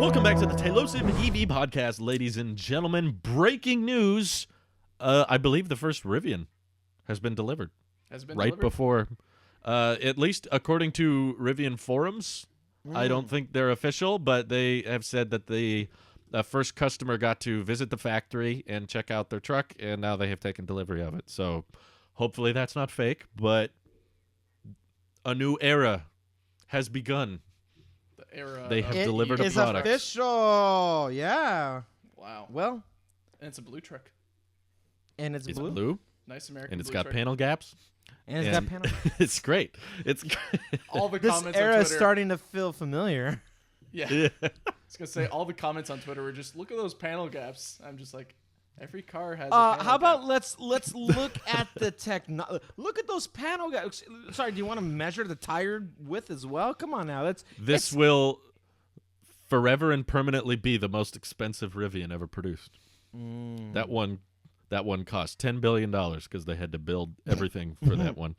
Welcome back to the Tailosive EV podcast, ladies and gentlemen. Breaking news. I believe the first Rivian has been delivered. Has it been right delivered? before, at least according to Rivian forums. I don't think they're official, but they have said that the first customer got to visit the factory and check out their truck, and now they have taken delivery of it. So hopefully that's not fake, but a new era has begun. The era They have of delivered a It's product. official. Yeah. Wow. Well, And it's a blue truck. and it's It's blue. blue, Nice American and it's blue got truck. panel gaps. And it's got panel. It's great. It's All the This comments on era Twitter. is starting to feel familiar. Yeah. yeah. I was going to say, all the comments on Twitter were just, look at those panel gaps. I'm just like, every car has a panel How about gap. let's look at the technology. Look at those panel gaps. Sorry, do you want to measure the tire width as well? Come on now. This will forever and permanently be the most expensive Rivian ever produced. That one cost $10 billion because they had to build everything for that one.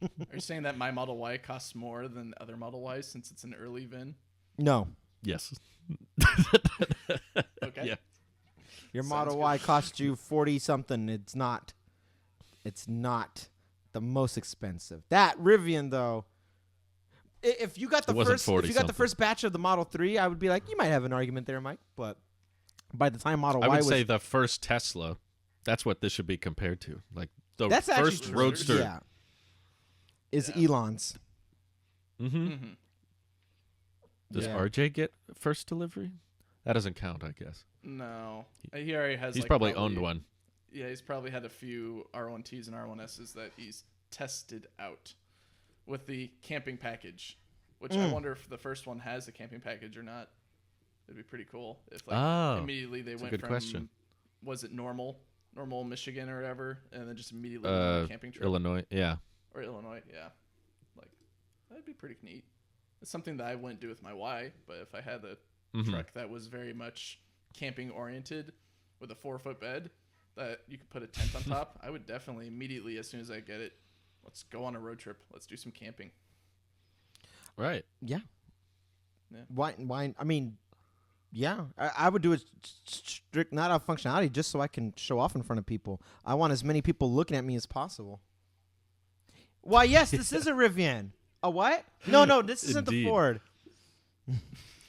Are you saying that my Model Y costs more than other Model Ys since it's an early VIN? No. Yes. Okay. Yeah. Your Sounds Model good. Y cost you 40 something. It's not the most expensive. That Rivian though, if you got the It wasn't first 40 if you got the something. first batch of the Model 3, I would be like, you might have an argument there, Mike, but by the time Model I Y would was say the first Tesla. That's what this should be compared to. Like the that's actually first true. Roadster. Yeah. Is Yeah. Elon's. Mm-hmm. Mm-hmm. Does Yeah. RJ get first delivery? That doesn't count, I guess. No. He already has He's like, probably owned one. Yeah, he's probably had a few R1Ts and R1Ss that he's tested out with the camping package, which I wonder if the first one has a camping package or not. It'd be pretty cool if like immediately they a went good from question. was it normal Michigan or whatever, and then just immediately went on a camping trip Illinois, yeah. or Illinois, yeah, like that'd be pretty neat. It's something that I wouldn't do with my Y, but if I had a Mhm. truck that was very much camping oriented with a 4-foot bed that you could put a tent on top, I would definitely immediately, as soon as I get it, let's go on a road trip. Let's do some camping. Right. Yeah. Yeah. Why? I mean, yeah. I would do it strict, not out of functionality, just so I can show off in front of people. I want as many people looking at me as possible. Why, yes, this is a Rivian. A what? No, this isn't the Indeed. Ford.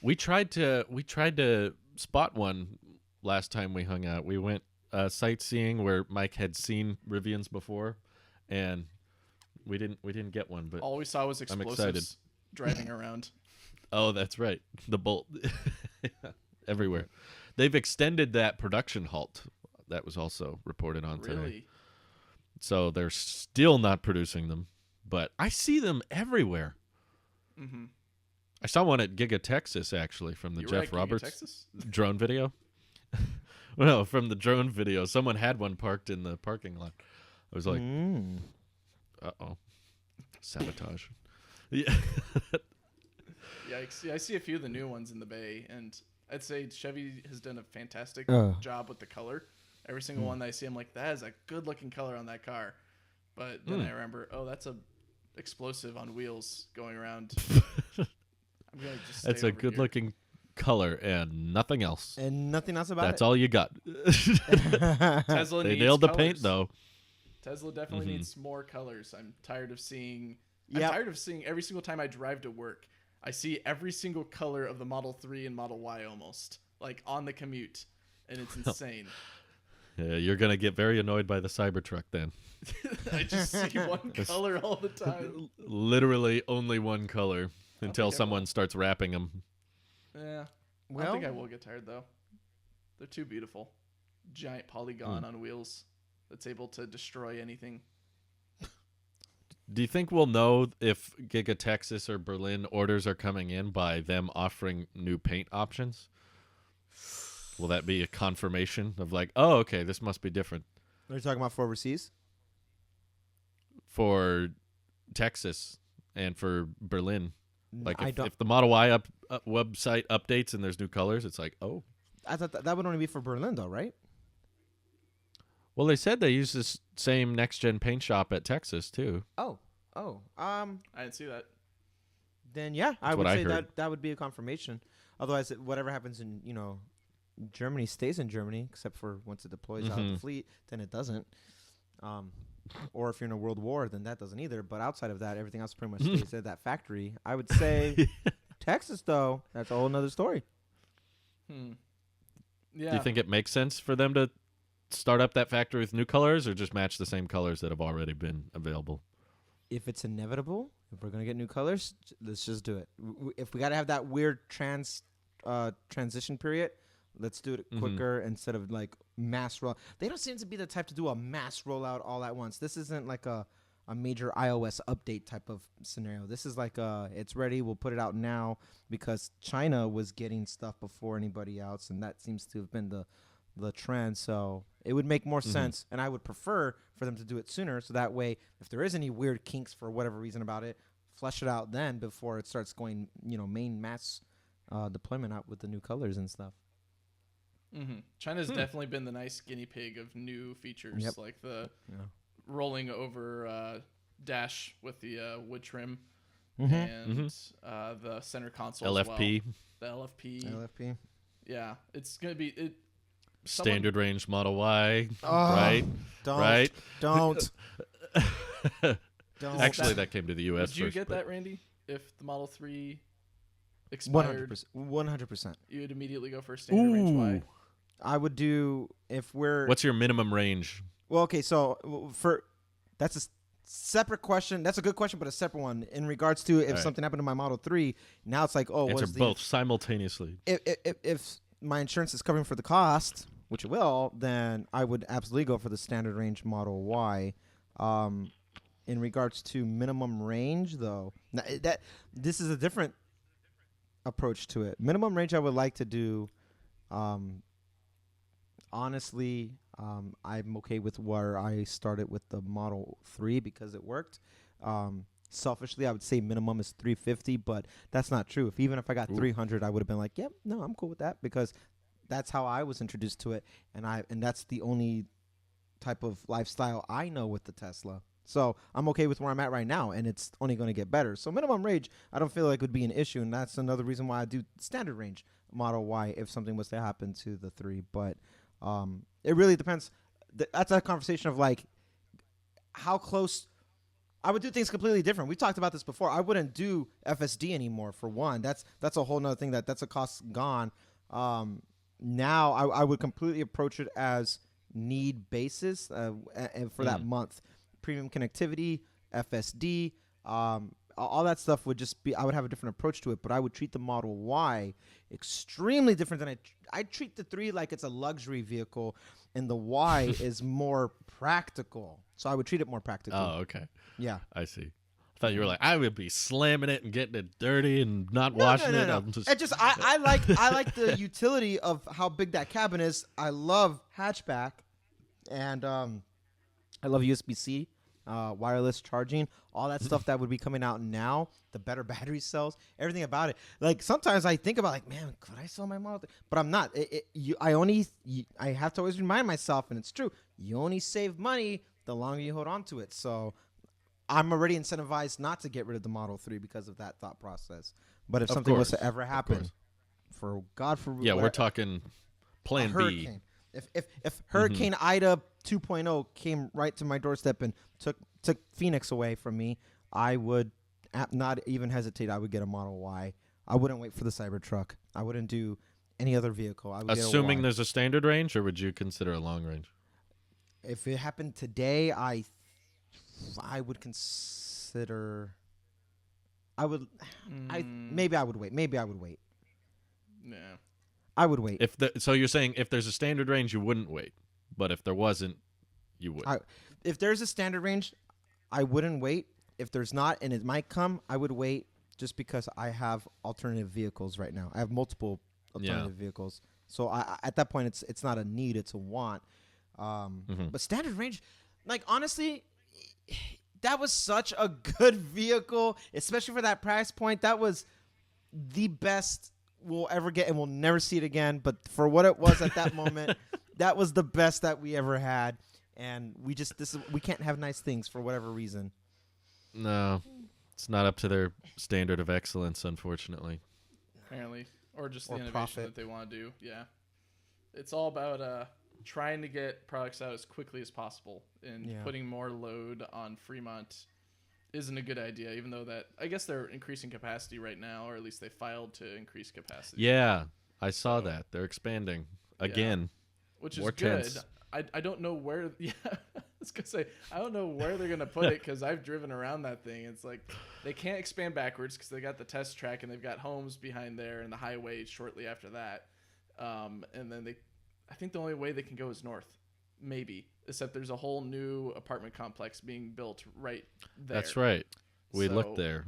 We tried to spot one last time we hung out. We went sightseeing where Mike had seen Rivians before, and we didn't get one. But All we saw was I'm explosives excited. driving around. oh, that's right, the Bolt everywhere. They've extended that production halt. That was also reported on today. Really? So they're still not producing them, but I see them everywhere. Mm-hmm. I saw one at Giga Texas actually from the You were Jeff at Giga, Roberts Texas? drone video. Well, from the drone video, someone had one parked in the parking lot. I was like, uh-oh, sabotage. Yeah. Yikes. Yeah, I see a few of the new ones in the Bay, and I'd say Chevy has done a fantastic job with the color. Every single one that I see, I'm like, that is a good-looking color on that car. But then I remember, oh, that's a explosive on wheels going around. I'm gonna just That's stay a over good-looking color and nothing else. And nothing else about That's it. all you got. here. Tesla They needs nailed the colors. paint, though. Tesla definitely needs more colors. I'm tired of seeing. Yep. I'm tired of seeing every single time I drive to work. I see every single color of the Model 3 and Model Y almost, like on the commute, and it's insane. Yeah, you're going to get very annoyed by the Cybertruck then. I just see one color all the time. Literally only one color until think I someone starts wrapping them. Yeah. I Well- think I will get tired though. They're too beautiful. Giant polygon on wheels that's able to destroy anything. Do you think we'll know if Giga Texas or Berlin orders are coming in by them offering new paint options? Will that be a confirmation of like, oh, okay, this must be different Are you talking about for overseas? for Texas and for Berlin? Like I if, don't. if the Model Y website updates and there's new colors, it's like, oh. I thought that would only be for Berlin, though, right? Well, they said they use this same next-gen paint shop at Texas, too. Oh. I didn't see that. then yeah, I That's would what I say heard. that would be a confirmation. Otherwise, whatever happens in Germany stays in Germany, except for once it deploys out of the fleet, then it doesn't. Or if you're in a world war, then that doesn't either. But outside of that, everything else pretty much stays at that factory. I would say Texas, though, that's a whole nother story. Yeah. Do you think it makes sense for them to start up that factory with new colors, or just match the same colors that have already been available? If it's inevitable, if we're gonna get new colors, let's just do it. If we gotta have that weird transition period, let's do it quicker instead of like mass roll. They don't seem to be the type to do a mass rollout all at once. This isn't like a major iOS update type of scenario. This is like it's ready, we'll put it out now, because China was getting stuff before anybody else, and that seems to have been the trend. So it would make more sense, and I would prefer for them to do it sooner, so that way if there is any weird kinks for whatever reason about it, flesh it out then before it starts going main mass deployment out with the new colors and stuff. China's definitely been the nice guinea pig of new features, like the rolling over dash with the wood trim and the center console LFP. as well. The LFP. Yeah, it's gonna be Standard range Model Y, Oh, right? Don't. Right? Don't. Actually, that came to the U.S. Would you first, get but- that, Randy? If the Model 3 expired, 100%. you would immediately go for a standard range Y. I would do if we're. What's your minimum range? Well, okay, so that's a separate question. That's a good question, but a separate one in regards to if something happened to my Model 3. Now it's like, Answer both simultaneously. If my insurance is covering for the cost, which it will, then I would absolutely go for the standard range Model Y. In regards to minimum range, though, this is a different approach to it. Minimum range, I would like to do. Honestly, I'm okay with where I started with the Model 3 because it worked. Selfishly, I would say minimum is 350, but that's not true. Even if I got 300, I would have been like, yep, no, I'm cool with that, because that's how I was introduced to it, and that's the only type of lifestyle I know with the Tesla. So I'm okay with where I'm at right now, and it's only going to get better. So minimum range, I don't feel like would be an issue, and that's another reason why I do standard range Model Y if something was to happen to the 3. But it really depends. That's a conversation of like how close. I would do things completely different. We've talked about this before. I wouldn't do FSD anymore, for one. That's a whole nother thing. That's a cost gone. Now I would completely approach it as need basis and for that month. Premium connectivity, FSD, all that stuff would just be, I would have a different approach to it, but I would treat the Model Y extremely different than I treat the 3 like it's a luxury vehicle, and the Y is more practical. So I would treat it more practical. Oh, okay. Yeah. I see. I thought you were like, I would be slamming it and getting it dirty and not washing it. No. I'm just... I like the utility of how big that cabin is. I love hatchback, and I love USB-C, wireless charging, all that stuff that would be coming out now. The better battery cells, everything about it. Like sometimes I think about like, man, could I sell my Model 3? But I'm not. I have to always remind myself, and it's true. You only save money the longer you hold on to it. So I'm already incentivized not to get rid of the Model 3 because of that thought process. But if something was to ever happen, for God forbid, yeah, we're talking Plan B. If Hurricane Ida 2.0 came right to my doorstep and took Phoenix away from me, I would not even hesitate. I would get a Model Y. I wouldn't wait for the Cybertruck. I wouldn't do any other vehicle. I would Assuming get a Y. there's a standard range, or would you consider a long range? If it happened today, I would consider. Maybe I would wait. Yeah. I would wait. So you're saying if there's a standard range, you wouldn't wait, but if there wasn't, you would. If there's a standard range, I wouldn't wait. If there's not, and it might come, I would wait just because I have alternative vehicles right now. I have multiple alternative vehicles. So at that point, it's not a need, it's a want. But standard range, like honestly, that was such a good vehicle, especially for that price point. That was the best we'll ever get, and we'll never see it again. But for what it was at that moment, that was the best that we ever had. And we can't have nice things for whatever reason. No. It's not up to their standard of excellence, unfortunately. Apparently, or just the Or innovation profit. that they want to do. Yeah, it's all about trying to get products out as quickly as possible, and putting more load on Fremont isn't a good idea. Even though that I guess they're increasing capacity right now, or at least they filed to increase capacity. Yeah, I saw that. They're expanding again. Which is more good. tents. I don't know where. Yeah, I was gonna say I don't know where they're gonna put it because I've driven around that thing. It's like they can't expand backwards because they got the test track and they've got homes behind there and the highway shortly after that. And then I think the only way they can go is north, maybe. Except there's a whole new apartment complex being built right there. That's right. We So looked there.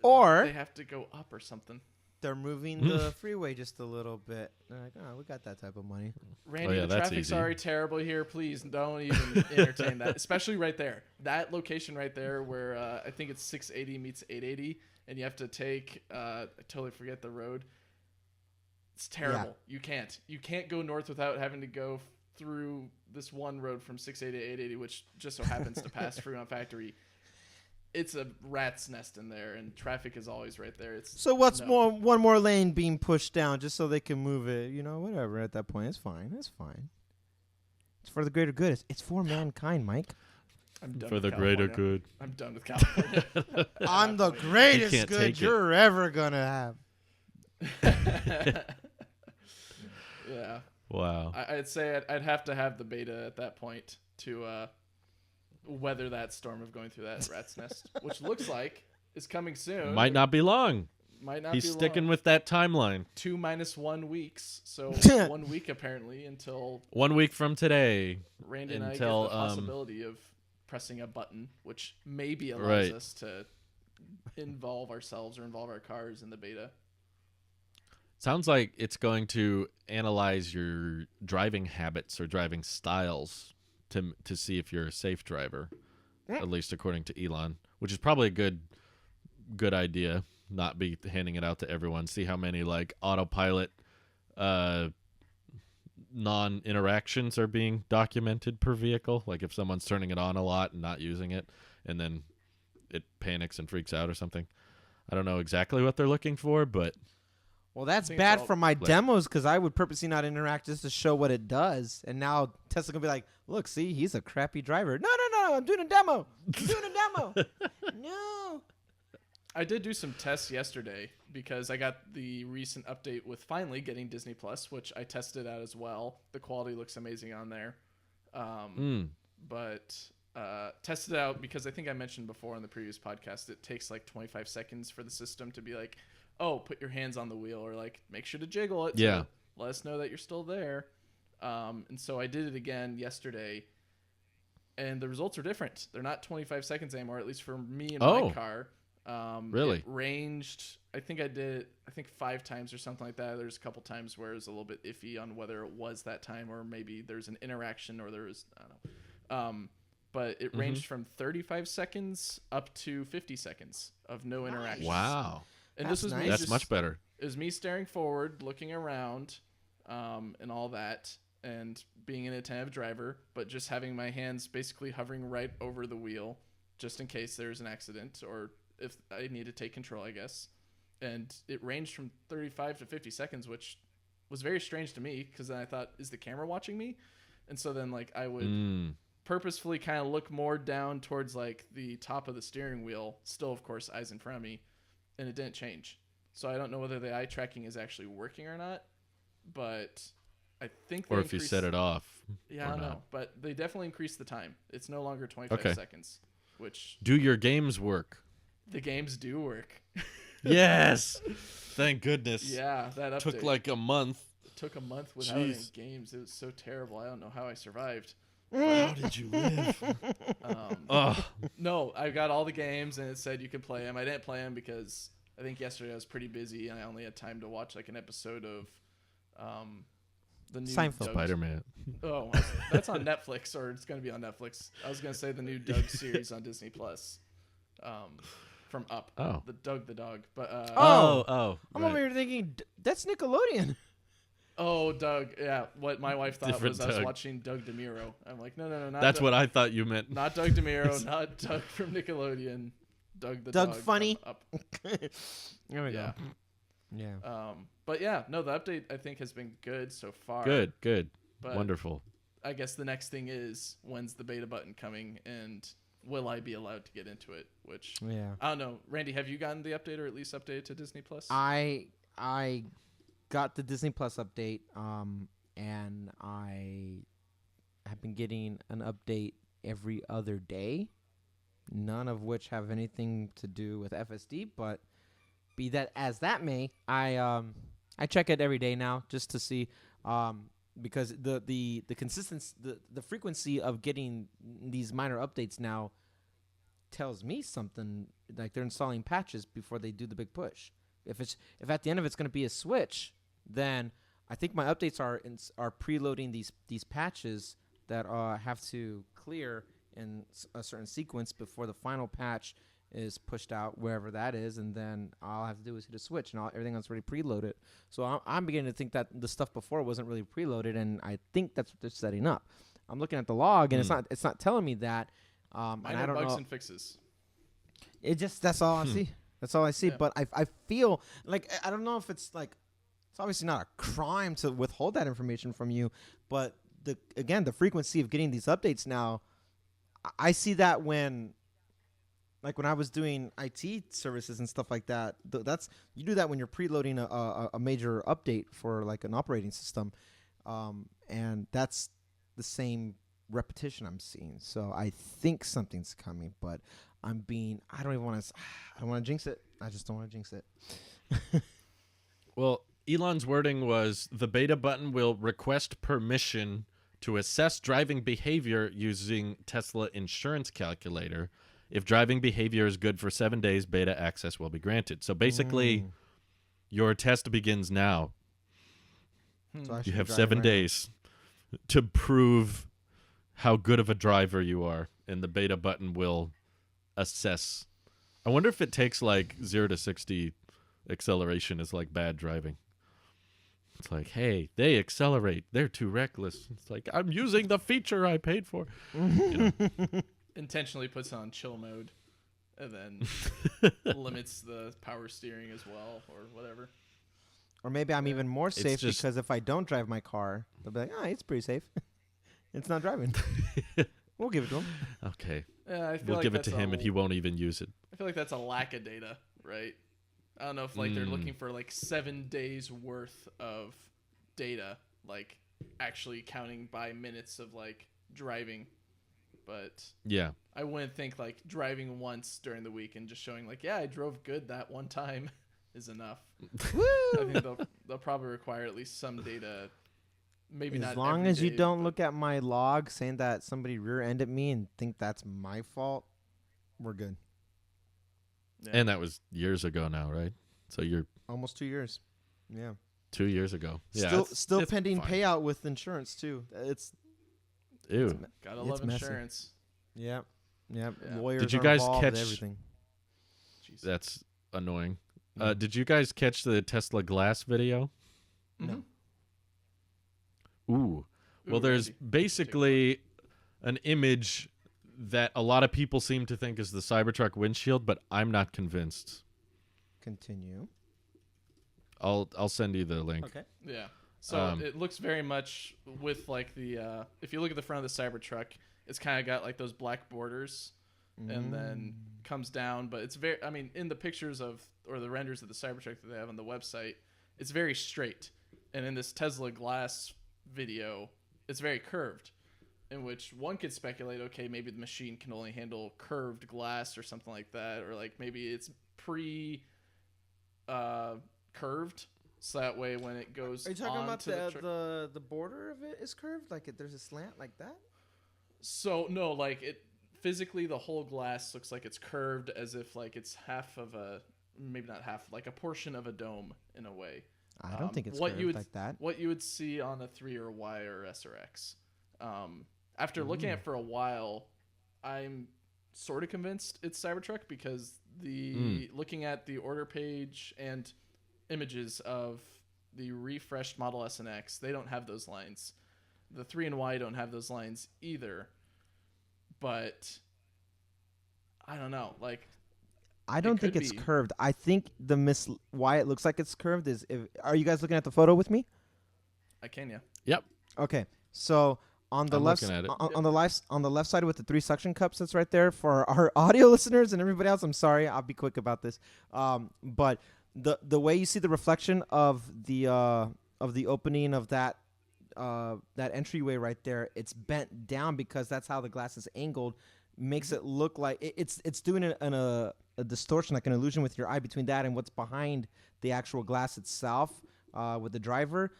Or they have to go up or something. they're moving the freeway just a little bit. They're like, oh, we got that type of money. Randy, yeah, the that's traffic's easy. already terrible here. Please don't even entertain that, especially right there. That location right there where I think it's 680 meets 880, and you have to take, I totally forget the road. It's terrible. You can't go north without having to go through this one road from 680 to 880, which just so happens to pass Fremont Factory. It's a rat's nest in there, and traffic is always right there. So what's one more lane being pushed down just so they can move it? You know, whatever. At that point, it's fine. It's fine. It's for the greater good. It's for mankind, Mike. I'm done For with the greater California. good. I'm done with California. I'm the You greatest can't good take it. you're ever gonna have. Yeah. Wow. I'd say I'd have to have the beta at that point to weather that storm of going through that rat's nest, which looks like is coming soon. Might not be long. Might not He's be sticking long. with that timeline. 2 - 1 weeks, so 1 week apparently until 1 week from today. Randy and Until, I get the possibility of pressing a button, which maybe allows Right. us to involve ourselves or involve our cars in the beta. Sounds like it's going to analyze your driving habits or driving styles to see if you're a safe driver, at least according to Elon, which is probably a good idea. Not be handing it out to everyone. See how many like autopilot non-interactions are being documented per vehicle. Like if someone's turning it on a lot and not using it, and then it panics and freaks out or something. I don't know exactly what they're looking for, but Well, that's think it's bad all for my like- demos because I would purposely not interact just to show what it does. And now Tesla's going to be like, look, see, he's a crappy driver. No, I'm doing a demo. I'm doing a demo. No. I did do some tests yesterday because I got the recent update with finally getting Disney Plus, which I tested out as well. The quality looks amazing on there. But tested it out because I think I mentioned before on the previous podcast, it takes like 25 seconds for the system to be like, oh, put your hands on the wheel, or like make sure to jiggle it. Yeah. To let us know that you're still there. And so I did it again yesterday, and the results are different. They're not 25 seconds anymore, at least for me and my car. Really? It ranged, I think I did it 5 times or something like that. There's a couple times where it was a little bit iffy on whether it was that time or maybe there's an interaction or there was, I don't know. But it ranged from 35 seconds up to 50 seconds of no interaction. wow. And That's this was nice. me That's just, much better. It was me staring forward, looking around, and all that, and being an attentive driver, but just having my hands basically hovering right over the wheel, just in case there's an accident or if I need to take control, I guess. And it ranged from 35 to 50 seconds, which was very strange to me because then I thought, is the camera watching me? And so then like I would purposefully kind of look more down towards like the top of the steering wheel, still of course eyes in front of me, and it didn't change. So I don't know whether the eye tracking is actually working or not, but I think they Or if you set it off. Yeah, or I don't not. know, but they definitely increased the time. It's no longer 25 seconds, which Do your games work? the games do work. Yes. Thank goodness. Yeah, that update Took like a month. It took a month without any Jeez. games. It was so terrible. I don't know how I survived. How did you live? No, I got all the games and it said you could play them. I didn't play them because I think yesterday I was pretty busy and I only had time to watch like an episode of the new Seinfeld. Doug- Spider-Man. Oh, that's on Netflix, or it's going to be on Netflix. I was going to say the new Doug series on Disney Plus, from Up. Oh. The Doug the dog, but Oh. I'm right. over here thinking, that's Nickelodeon. oh, Doug. Yeah, what my wife thought Different was I was Doug. watching Doug DeMuro. I'm like, no, not That's Doug, what I thought you meant. not Doug DeMuro, not Doug from Nickelodeon. Doug the Doug dog Funny. Up. There we Yeah. go. Yeah. But yeah, no, the update I think has been good so far. Good. But Wonderful. I guess the next thing is, when's the beta button coming, and will I be allowed to get into it? Which Yeah. I don't know. Randy, have you gotten the update, or at least updated to Disney Plus? I got the Disney Plus update, and I have been getting an update every other day, none of which have anything to do with FSD. But be that as that may, I check it every day now just to see, because the consistency, the frequency of getting these minor updates now tells me something, like they're installing patches before they do the big push. If at the end of it's going to be a switch, then I think my updates are preloading these patches that have to clear in a certain sequence before the final patch is pushed out, wherever that is, and then all I have to do is hit a switch, and everything else is already preloaded. So I'm beginning to think that the stuff before wasn't really preloaded, and I think that's what they're setting up. I'm looking at the log, and it's not telling me that. And I don't bugs know. and fixes. That's all I see. That's all I see. Yeah. But I feel like, I don't know if it's like, it's obviously not a crime to withhold that information from you, but the frequency of getting these updates now, I see that when I was doing IT services and stuff like that. You do that when you're preloading a major update for like an operating system, and that's the same repetition I'm seeing. So I think something's coming, but I don't want to jinx it. I just don't want to jinx it. Well, Elon's wording was the beta button will request permission to assess driving behavior using Tesla insurance calculator. If driving behavior is good for 7 days, beta access will be granted. So basically, your test begins now. So I You have drive 7 right days to prove how good of a driver you are, and the beta button will assess. I wonder if it takes like 0 to 60 acceleration is like bad driving. It's like, hey, they accelerate. They're too reckless. It's like, I'm using the feature I paid for. You know? Intentionally puts on chill mode, and then limits the power steering as well, or whatever. Or maybe I'm even more safe just- because if I don't drive my car, they'll be like, it's pretty safe. It's not driving. We'll give it to him. Okay. Yeah, I feel We'll like give it to that's him, and he won't even use it. I feel like that's a lack of data, right? I don't know if they're looking for like 7 days worth of data, like actually counting by minutes of like driving. But Yeah. I wouldn't think like driving once during the week and just showing like, yeah, I drove good that one time is enough. I think they'll probably require at least some data. Maybe not As long every as you day, don't but- look at my log saying that somebody rear-ended me and think that's my fault, we're good. Yeah. And that was years ago now, right? So you're Almost 2 years. Yeah. 2 years ago. Yeah. Still it's pending fine. payout with insurance too. Ew. Gotta It's love messy. insurance. Yep. Yeah. Lawyers Did you are guys involved in catch- everything? Jeez. That's annoying. Mm. Did you guys catch the Tesla Glass video? No. Ooh. Well, Ooh, there's Randy. basically an image that a lot of people seem to think is the Cybertruck windshield, but I'm not convinced. Continue. I'll send you the link. Okay. Yeah. So it looks very much with like the if you look at the front of the Cybertruck, it's kind of got like those black borders, and then comes down. But it's very, I mean, in the pictures or the renders of the Cybertruck that they have on the website, it's very straight. And in this Tesla Glass video, it's very curved, in which one could speculate, okay, maybe the machine can only handle curved glass or something like that, or like maybe it's curved, so that way when it goes Are you talking about onto the truck. the border of it is curved? Like there's a slant like that? So no, like it physically, the whole glass looks like it's curved, as if like it's half of maybe not half, like a portion of a dome in a way. I don't think it's what curved you would, like that. What you would see on a 3 or Y or S or X. After looking at it for a while, I'm sort of convinced it's Cybertruck, because looking at the order page and images of the refreshed Model S and X, they don't have those lines. The 3 and Y don't have those lines either. But I don't know. Like, I don't think could it's be. curved. I think why it looks like it's curved is are you guys looking at the photo with me? I can, yeah. Yep. Okay, so on the I'm left looking at it. on the left side with the 3 suction cups that's right there for our audio listeners and everybody else. I'm sorry, I'll be quick about this. But the way you see the reflection of the opening of that entryway right there, it's bent down because that's how the glass is angled. Makes it look like it's doing a distortion, like an illusion with your eye between that and what's behind the actual glass itself with the driver.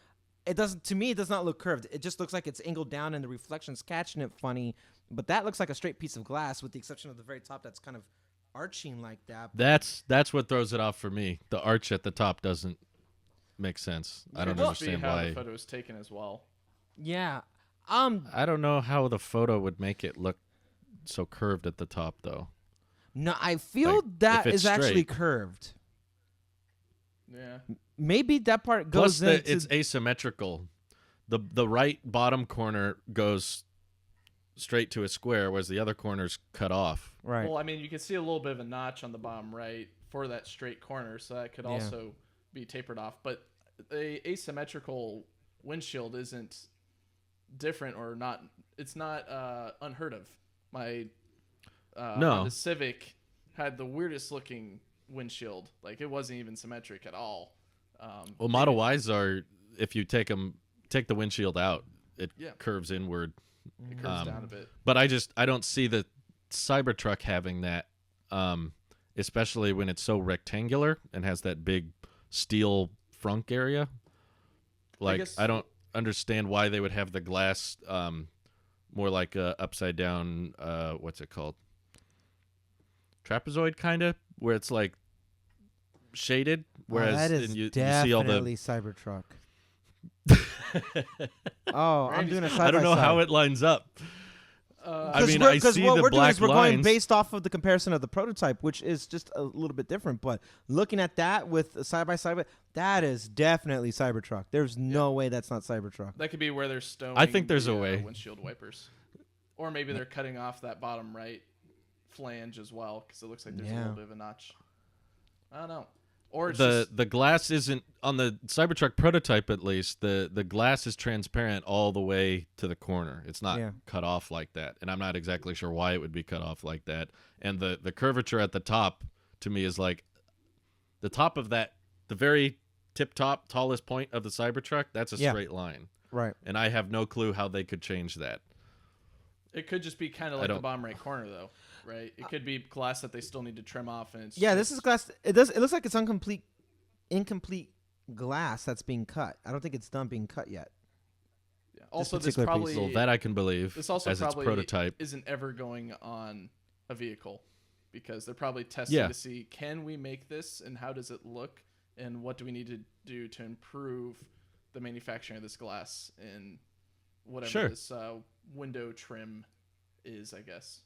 It doesn't, to me, it does not look curved. It just looks like it's angled down and the reflection's catching it funny. But that looks like a straight piece of glass with the exception of the very top that's kind of arching like that. That's what throws it off for me. The arch at the top doesn't make sense. I don't understand how why. the photo was taken as well. Yeah. I don't know how the photo would make it look so curved at the top, though. No, I feel Like, that if it's is actually straight. curved. Yeah. Maybe that part Plus, goes into... it's asymmetrical. The right bottom corner goes straight to a square, whereas the other corner's cut off. Right. Well, I mean, you can see a little bit of a notch on the bottom right for that straight corner, so that could also be tapered off. But the asymmetrical windshield isn't different or not. It's not unheard of. My Honda Civic had the weirdest looking windshield. Like, it wasn't even symmetric at all. Well, Model Ys are, if you take the windshield out, it Yeah. curves inward. It curves down a bit. But I don't see the Cybertruck having that, especially when it's so rectangular and has that big steel frunk area. Like, I don't understand why they would have the glass more like a upside down, what's it called? Trapezoid, kind of, where it's like shaded, whereas that is you definitely see all the Cybertruck. I'm doing a side by side. I don't know how it lines up. I mean, I see what the we're doing black is we're going lines. based off of the comparison of the prototype, which is just a little bit different. But looking at that with side by side, that is definitely Cybertruck. There's no way that's not Cybertruck. That could be where they're stoning. I think there's the, a way. Windshield wipers, or maybe they're cutting off that bottom right flange as well because it looks like there's a little bit of a notch. I don't know. Or it's The glass isn't on the Cybertruck prototype, at least. The glass is transparent all the way to the corner. It's not cut off like that, and I'm not exactly sure why it would be cut off like that. And the curvature at the top to me is like the top of that, the very tip top tallest point of the Cybertruck. That's a straight line, Right. and I have no clue how they could change that. It could just be kind of like the bottom right corner, though, right? It could be glass that they still need to trim off, and it's This is glass. It looks like it's incomplete glass that's being cut. I don't think it's done being cut yet. Yeah. Also, this particular probably piece. Well, that I can believe. this also as its probably prototype. isn't ever going on a vehicle because they're probably testing to see, can we make this and how does it look and what do we need to do to improve the manufacturing of this glass and whatever this window trim is, I guess.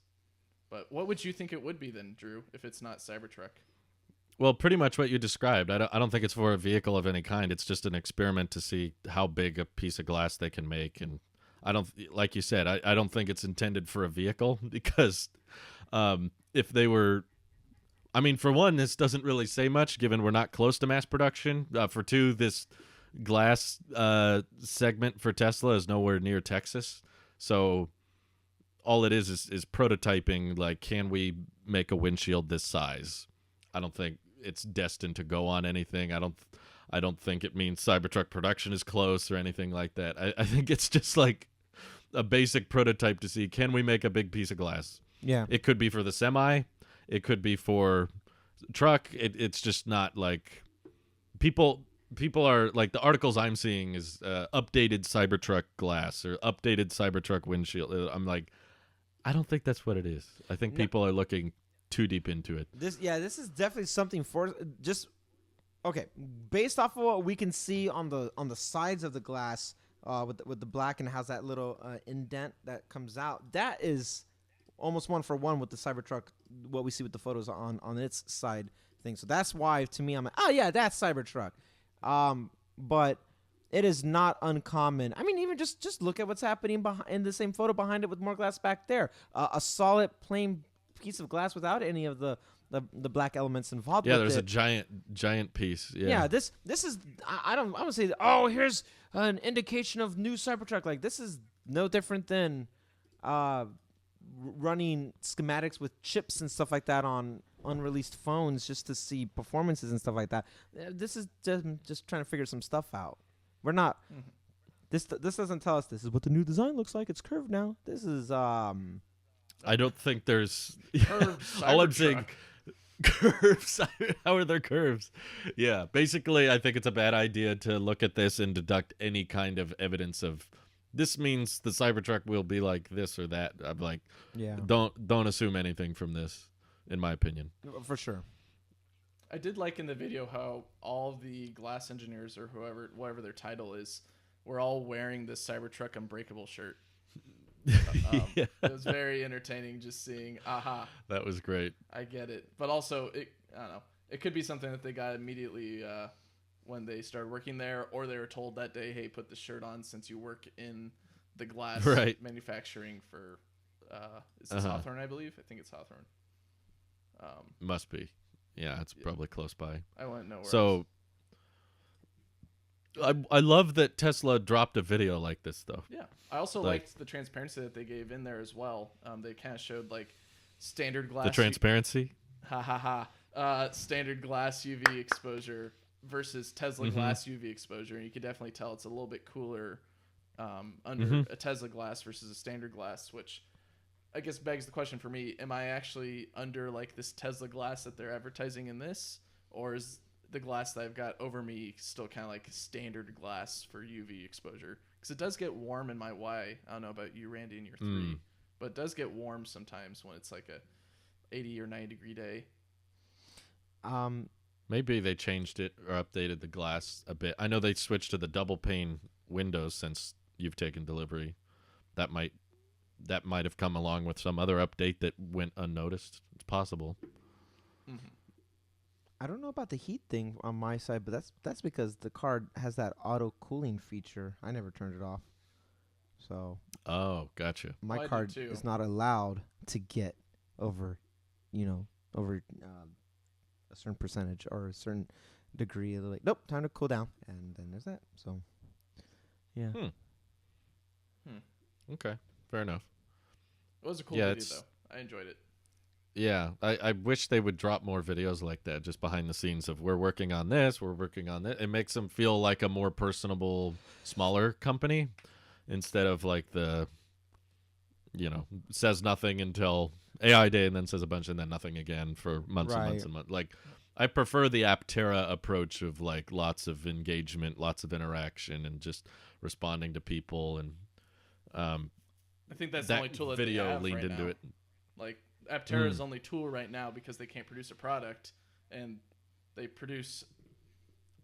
But what would you think it would be then, Drew, if it's not Cybertruck? Well, pretty much what you described. I don't think it's for a vehicle of any kind. It's just an experiment to see how big a piece of glass they can make. And I don't, like you said, I don't think it's intended for a vehicle because if they were, I mean, for one, this doesn't really say much given we're not close to mass production. For two, this glass segment for Tesla is nowhere near Texas. So all it is prototyping, like, can we make a windshield this size? I don't think it's destined to go on anything. I don't think it means Cybertruck production is close or anything like that. I think it's just like a basic prototype to see, can we make a big piece of glass? Yeah. It could be for the semi. It could be for truck. It's just not like people are like, the articles I'm seeing is updated Cybertruck glass or updated Cybertruck windshield. I'm like, I don't think that's what it is. I think people are looking too deep into it. This is definitely something for just based off of what we can see on the sides of the glass with the black and has that little indent that comes out. That is almost one for one with the Cybertruck, what we see with the photos on its side thing. So that's why to me I'm like, oh yeah, that's Cybertruck. But it is not uncommon. I mean, even just look at what's happening in the same photo behind it with more glass back there. A solid plain piece of glass without any of the the black elements involved. Yeah, with there's it. a giant piece. Yeah. Yeah, this is I don't say oh here's an indication of new Cybertruck. Like this is no different than running schematics with chips and stuff like that on unreleased phones just to see performances and stuff like that. This is just trying to figure some stuff out. We're not. Mm-hmm. This doesn't tell us this is what the new design looks like. It's curved now. This is I don't think there's Curved all I'm Cybertruck. saying. Curves. How are there curves? Yeah. Basically, I think it's a bad idea to look at this and deduct any kind of evidence of this means the Cybertruck will be like this or that. I'm like, yeah, don't assume anything from this, in my opinion. for sure. I did like in the video how all of the glass engineers or whatever their title is, were all wearing this Cybertruck Unbreakable shirt. Yeah. It was very entertaining just seeing, aha, That was great. I get it. But also, I don't know, it could be something that they got immediately when they started working there, or they were told that day, hey, put this shirt on since you work in the glass manufacturing for, is this Hawthorne, I believe? I think it's Hawthorne. Must be. Yeah, it's probably close by. I went nowhere So else. I love that Tesla dropped a video like this, though. Yeah. I also Like- liked the transparency that they gave in there as well. They kind of showed like standard glass. The transparency. Standard glass UV exposure versus Tesla glass UV exposure. And you can definitely tell it's a little bit cooler under a Tesla glass versus a standard glass, which I guess begs the question for me, am I actually under like this Tesla glass that they're advertising in this? Or is the glass that I've got over me still kind of like standard glass for UV exposure? Because it does get warm in my Y. I don't know about you, Randy, in your 3, but it does get warm sometimes when it's like a 80 or 90 degree day. Maybe they changed it or updated the glass a bit. I know they switched to the double pane windows since you've taken delivery. That might have come along with some other update that went unnoticed. It's possible. Mm-hmm. I don't know about the heat thing on my side, but that's because the car has that auto cooling feature. I never turned it off, so Oh, gotcha. my I do car too. is not allowed to get over a certain percentage or a certain degree. They're like, nope, time to cool down, and then there's that. So, yeah. Okay, fair enough. It was a cool Yeah, video, it's- though. I enjoyed it. Yeah, I wish they would drop more videos like that, just behind the scenes of we're working on this, we're working on that. It makes them feel like a more personable, smaller company instead of like the, says nothing until AI Day and then says a bunch and then nothing again for months and months and months. Like, I prefer the Aptera approach of like lots of engagement, lots of interaction, and just responding to people. And I think that's that the only tool that video they have leaned right into now. it. Like, Aptera's only tool right now because they can't produce a product, and they produce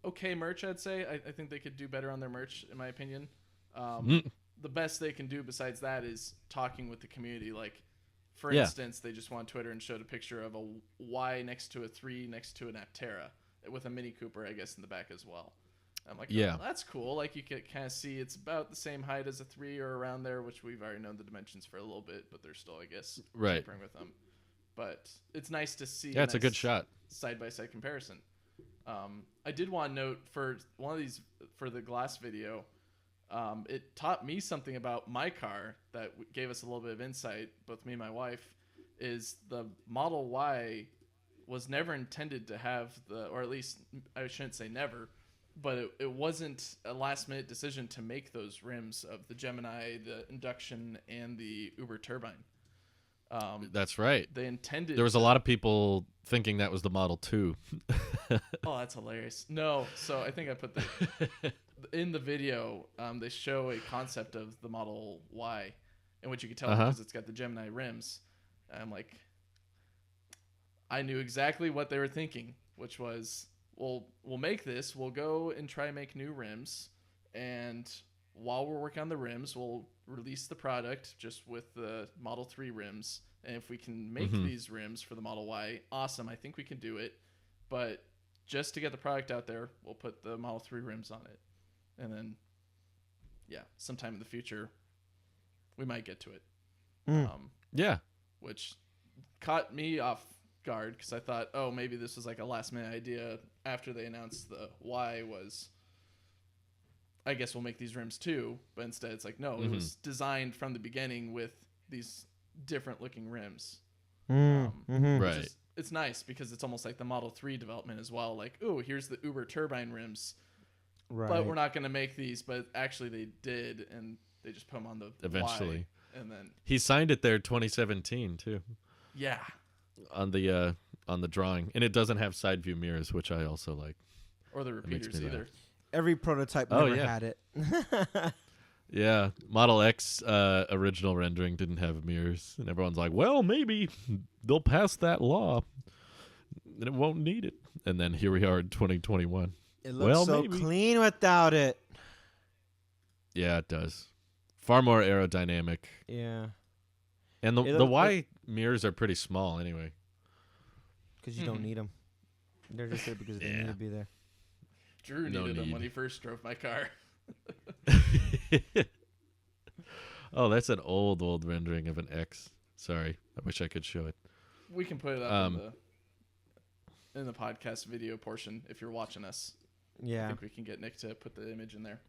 okay merch, I'd say. I think they could do better on their merch, in my opinion. The best they can do besides that is talking with the community. Like, for instance, they just went on Twitter and showed a picture of a Y next to a 3 next to an Aptera with a Mini Cooper, I guess, in the back as well. I'm like, Yeah. oh, that's cool. Like, you can kind of see it's about the same height as a 3 or around there, which we've already known the dimensions for a little bit, but they're still, I guess, Right. tampering with them. But it's nice to see. Yeah, it's a good shot. Side-by-side comparison. I did want to note for one of these, for the glass video, it taught me something about my car that gave us a little bit of insight, both me and my wife, is the Model Y was never intended to have or at least I shouldn't say never, but it wasn't a last-minute decision to make those rims of the Gemini, the induction, and the Uber turbine. That's right. They intended. There was a lot of people thinking that was the Model 2. Oh, that's hilarious. No, so I think I put that in the video. They show a concept of the Model Y, in which you can tell because it's got the Gemini rims. And I'm like, I knew exactly what they were thinking, which was, we'll make this. We'll go and try and make new rims, and while we're working on the rims, we'll release the product just with the Model 3 rims. And if we can make these rims for the Model Y, awesome. I think we can do it. But just to get the product out there, we'll put the Model 3 rims on it. And then, yeah, sometime in the future, we might get to it. Yeah. Which caught me off guard because I thought, oh, maybe this was like a last minute idea after they announced the Y was, I guess we'll make these rims too. But instead it's like, no, it was designed from the beginning with these different looking rims. Right. It's nice because it's almost like the Model 3 development as well. Like, oh, here's the Uber turbine rims. Right. But we're not going to make these. But actually they did, and they just put them on the Eventually. Y, and then He signed it there 2017 too. Yeah. On the drawing. And it doesn't have side view mirrors, which I also like. Or the repeaters either. Every prototype never had it. Yeah, Model X original rendering didn't have mirrors, and everyone's like, "Well, maybe they'll pass that law, and it won't need it." And then here we are in 2021. It looks clean without it. Yeah, it does. Far more aerodynamic. Yeah. And the Y mirrors are pretty small anyway. Because you don't need them. They're just there because they need to be there. Drew needed them when he first drove my car. Oh, that's an old rendering of an X. Sorry, I wish I could show it. We can put it up in the podcast video portion if you're watching us. Yeah, I think we can get Nick to put the image in there.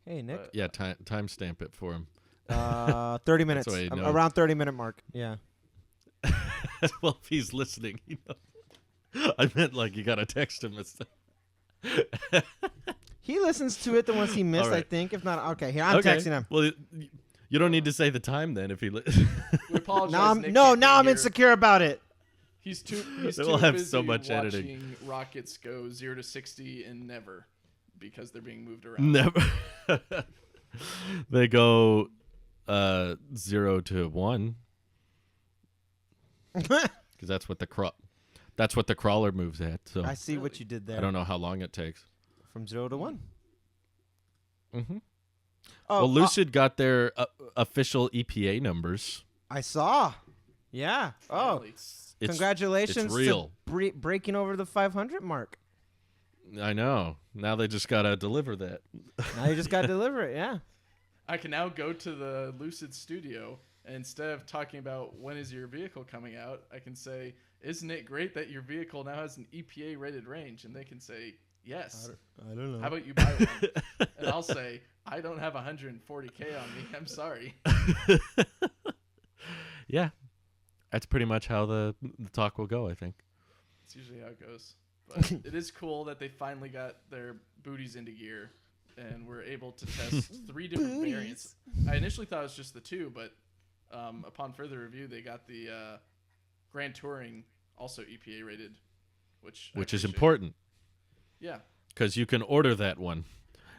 Hey, Nick. Yeah, timestamp it for him. 30 minutes. Around 30-minute mark. Yeah. Well, if he's listening, I meant like you gotta text him. He listens to it the ones he missed, right. I think. If not, okay. Here, I'm texting him. Well, you don't need to say the time then if he. We apologize. Now I'm insecure about it. He's too we'll have busy so much watching editing. Rockets go 0 to 60 and never, because they're being moved around. Never. They go 0 to 1. Because that's what the crawler moves at. So I see what you did there. I don't know how long it takes. From 0 to 1. Mm-hmm. Oh, well, Lucid got their official EPA numbers. I saw. Yeah. Oh, congratulations! It's real. To breaking over the 500 mark. I know. Now they just gotta deliver that. Now you just gotta deliver it. Yeah. I can now go to the Lucid studio, and instead of talking about when is your vehicle coming out, I can say, "Isn't it great that your vehicle now has an EPA rated range?" And they can say, "Yes." I don't know. How about you buy one? And I'll say, "I don't have 140K on me. I'm sorry." Yeah. That's pretty much how the talk will go, I think. It's usually how it goes. But it is cool that they finally got their booties into gear and were able to test 3 different variants. I initially thought it was just the 2, but upon further review, they got the Grand Touring also EPA rated, which is important. Yeah. Because you can order that one.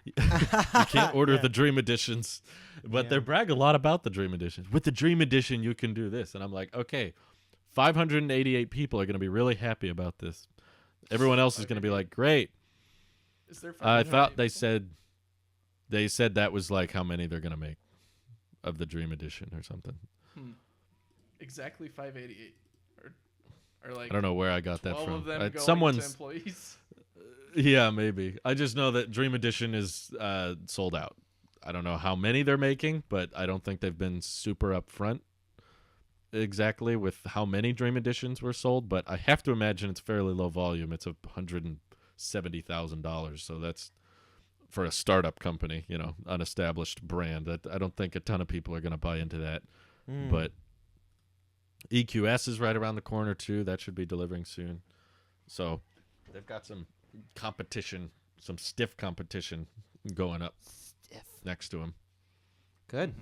You can't order the Dream Editions, but they brag a lot about the Dream Editions. With the Dream Edition, you can do this. And I'm like, okay, 588 people are going to be really happy about this. Everyone else is going to be like, great. Is there I thought they said that was like how many they're going to make of the Dream Edition or something. Exactly 588. Or like I don't know where I got that 12 from. of them going Someone's to employees. Yeah, maybe. I just know that Dream Edition is sold out. I don't know how many they're making, but I don't think they've been super upfront exactly with how many Dream Editions were sold. But I have to imagine it's fairly low volume. It's $170,000, so that's for a startup company, unestablished brand. That I don't think a ton of people are going to buy into that. But EQS is right around the corner too. That should be delivering soon. So they've got some competition, some stiff competition going up next to him. Good.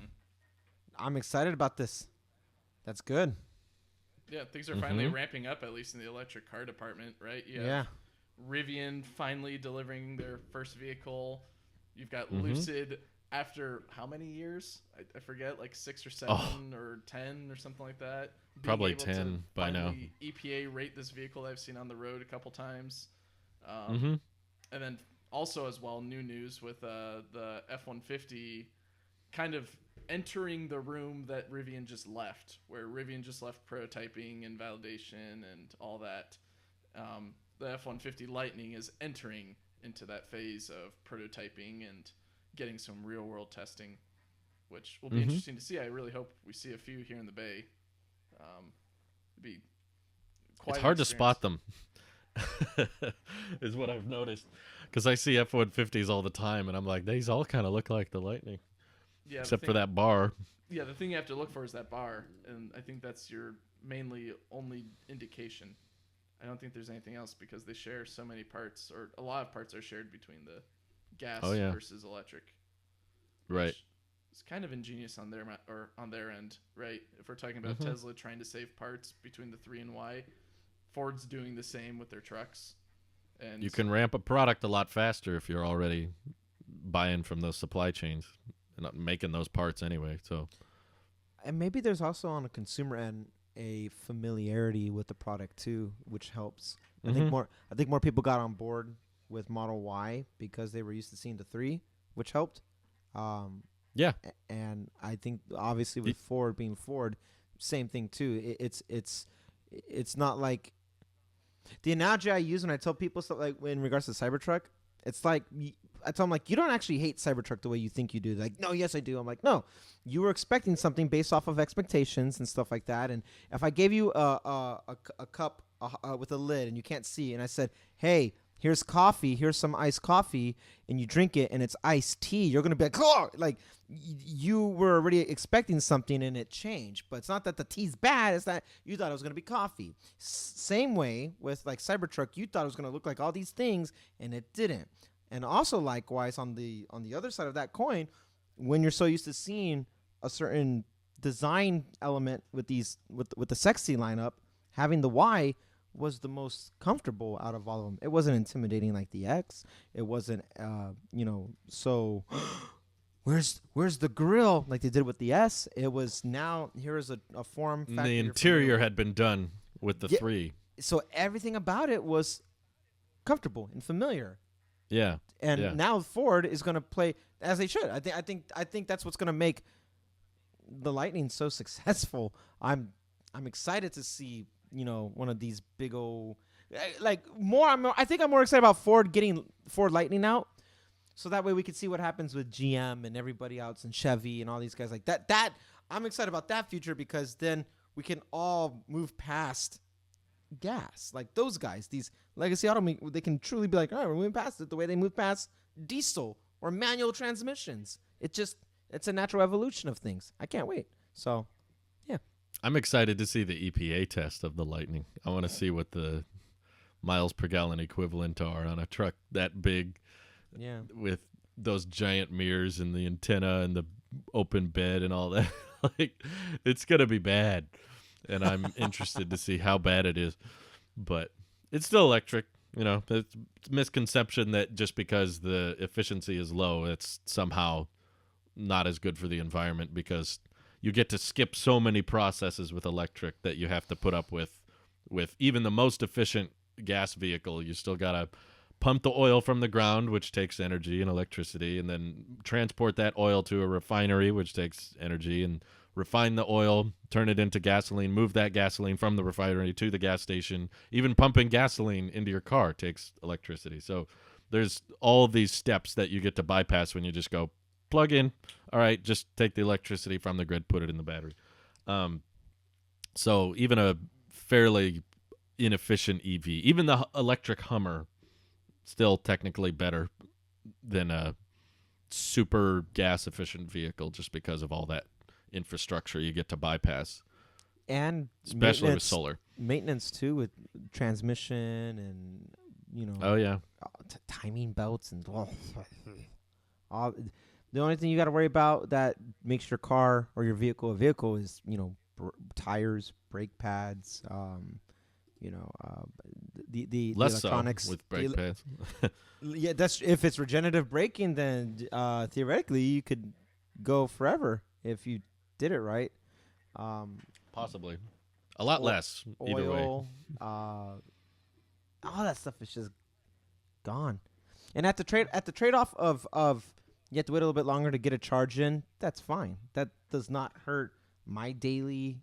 I'm excited about this. That's good. Yeah, things are finally ramping up, at least in the electric car department, right? Yeah. Rivian finally delivering their first vehicle. You've got Lucid after how many years? I forget, like 6 or 7 or 10 or something like that. Probably 10 by now. EPA rate this vehicle I've seen on the road a couple times. And then also as well, new news with the F-150 kind of entering the room that Rivian just left, where Rivian just left prototyping and validation and all that. The F-150 Lightning is entering into that phase of prototyping and getting some real-world testing, which will be interesting to see. I really hope we see a few here in the Bay. It'd be quite It's an hard to experience. spot them, is what I've noticed. Because I see F-150s all the time, and I'm like, these all kind of look like the Lightning, Yeah, except for that bar. Yeah, the thing you have to look for is that bar, and I think that's your mainly only indication. I don't think there's anything else because they share so many parts, or a lot of parts are shared between the gas Oh, yeah. versus electric. Right. It's kind of ingenious on their end, right? If we're talking about Tesla trying to save parts between the 3 and Y, Ford's doing the same with their trucks. And You can ramp a product a lot faster if you're already buying from those supply chains and not making those parts anyway. So And maybe there's also on a consumer end a familiarity with the product too, which helps. I think more people got on board with Model Y because they were used to seeing the 3, which helped. yeah, And I think obviously with Ford being Ford, same thing too. It's not like the analogy I use when I tell people stuff like in regards to Cybertruck. It's like I tell them like you don't actually hate Cybertruck the way you think you do. Like no, yes I do. I'm like no, you were expecting something based off of expectations and stuff like that. And if I gave you a cup with a lid and you can't see, and I said, hey, here's coffee, here's some iced coffee, and you drink it and it's iced tea, you're gonna be like, oh, like you were already expecting something and it changed. But it's not that the tea's bad, it's that you thought it was gonna be coffee. Same way with like Cybertruck, you thought it was gonna look like all these things and it didn't. And also likewise on the other side of that coin, when you're so used to seeing a certain design element with these with the sexy lineup, having the Y was the most comfortable out of all of them. It wasn't intimidating like the X. It wasn't, so where's the grill like they did with the S. It was now here's a form factor. the interior had been done with the 3. So everything about it was comfortable and familiar. Yeah, And now Ford is going to play as they should. I think that's what's going to make the Lightning so successful. I'm excited to see one of these big old I think I'm more excited about Ford getting Ford Lightning out, so that way we can see what happens with GM and everybody else and Chevy and all these guys like that. That I'm excited about that future because then we can all move past gas, like those guys, these legacy automakers. They can truly be like, all right, we're moving past it the way they move past diesel or manual transmissions. It's a natural evolution of things. I can't wait. So I'm excited to see the EPA test of the Lightning. I want to see what the miles per gallon equivalent are on a truck that big, with those giant mirrors and the antenna and the open bed and all that. Like, it's gonna be bad, and I'm interested to see how bad it is. But it's still electric. It's misconception that just because the efficiency is low, it's somehow not as good for the environment, because you get to skip so many processes with electric that you have to put up with even the most efficient gas vehicle. You still got to pump the oil from the ground, which takes energy and electricity, and then transport that oil to a refinery, which takes energy, and refine the oil, turn it into gasoline, move that gasoline from the refinery to the gas station. Even pumping gasoline into your car takes electricity. So there's all these steps that you get to bypass when you just go, plug in. All right, just take the electricity from the grid, put it in the battery. So even a fairly inefficient EV, even the electric Hummer, still technically better than a super gas efficient vehicle, just because of all that infrastructure you get to bypass, and especially with solar maintenance too, with transmission and Oh yeah, timing belts and all. The only thing you got to worry about that makes your car or your vehicle a vehicle is, tires, brake pads, the less electronics so with brake pads. Yeah, that's if it's regenerative braking, then theoretically you could go forever if you did it right. Possibly a lot less. Either way, Oil, all that stuff is just gone. And at the trade-off of you have to wait a little bit longer to get a charge in, that's fine. That does not hurt my daily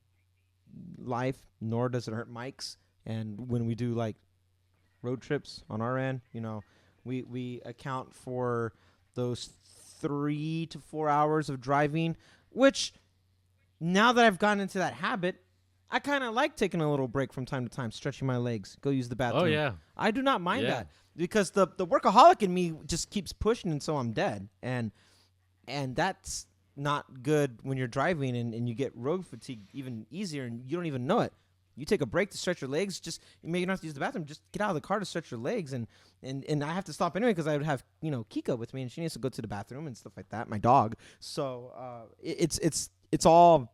life, nor does it hurt Mike's. And when we do like road trips on our end, we account for those 3 to 4 hours of driving, which now that I've gotten into that habit, I kind of like taking a little break from time to time, stretching my legs, go use the bathroom. Oh yeah. I do not mind Yeah. that because the workaholic in me just keeps pushing, and so I'm dead. And that's not good when you're driving and you get road fatigue even easier, and you don't even know it. You take a break to stretch your legs. Just maybe you don't have to use the bathroom. Just get out of the car to stretch your legs, and I have to stop anyway because I would have Kika with me, and she needs to go to the bathroom and stuff like that. My dog. So it's all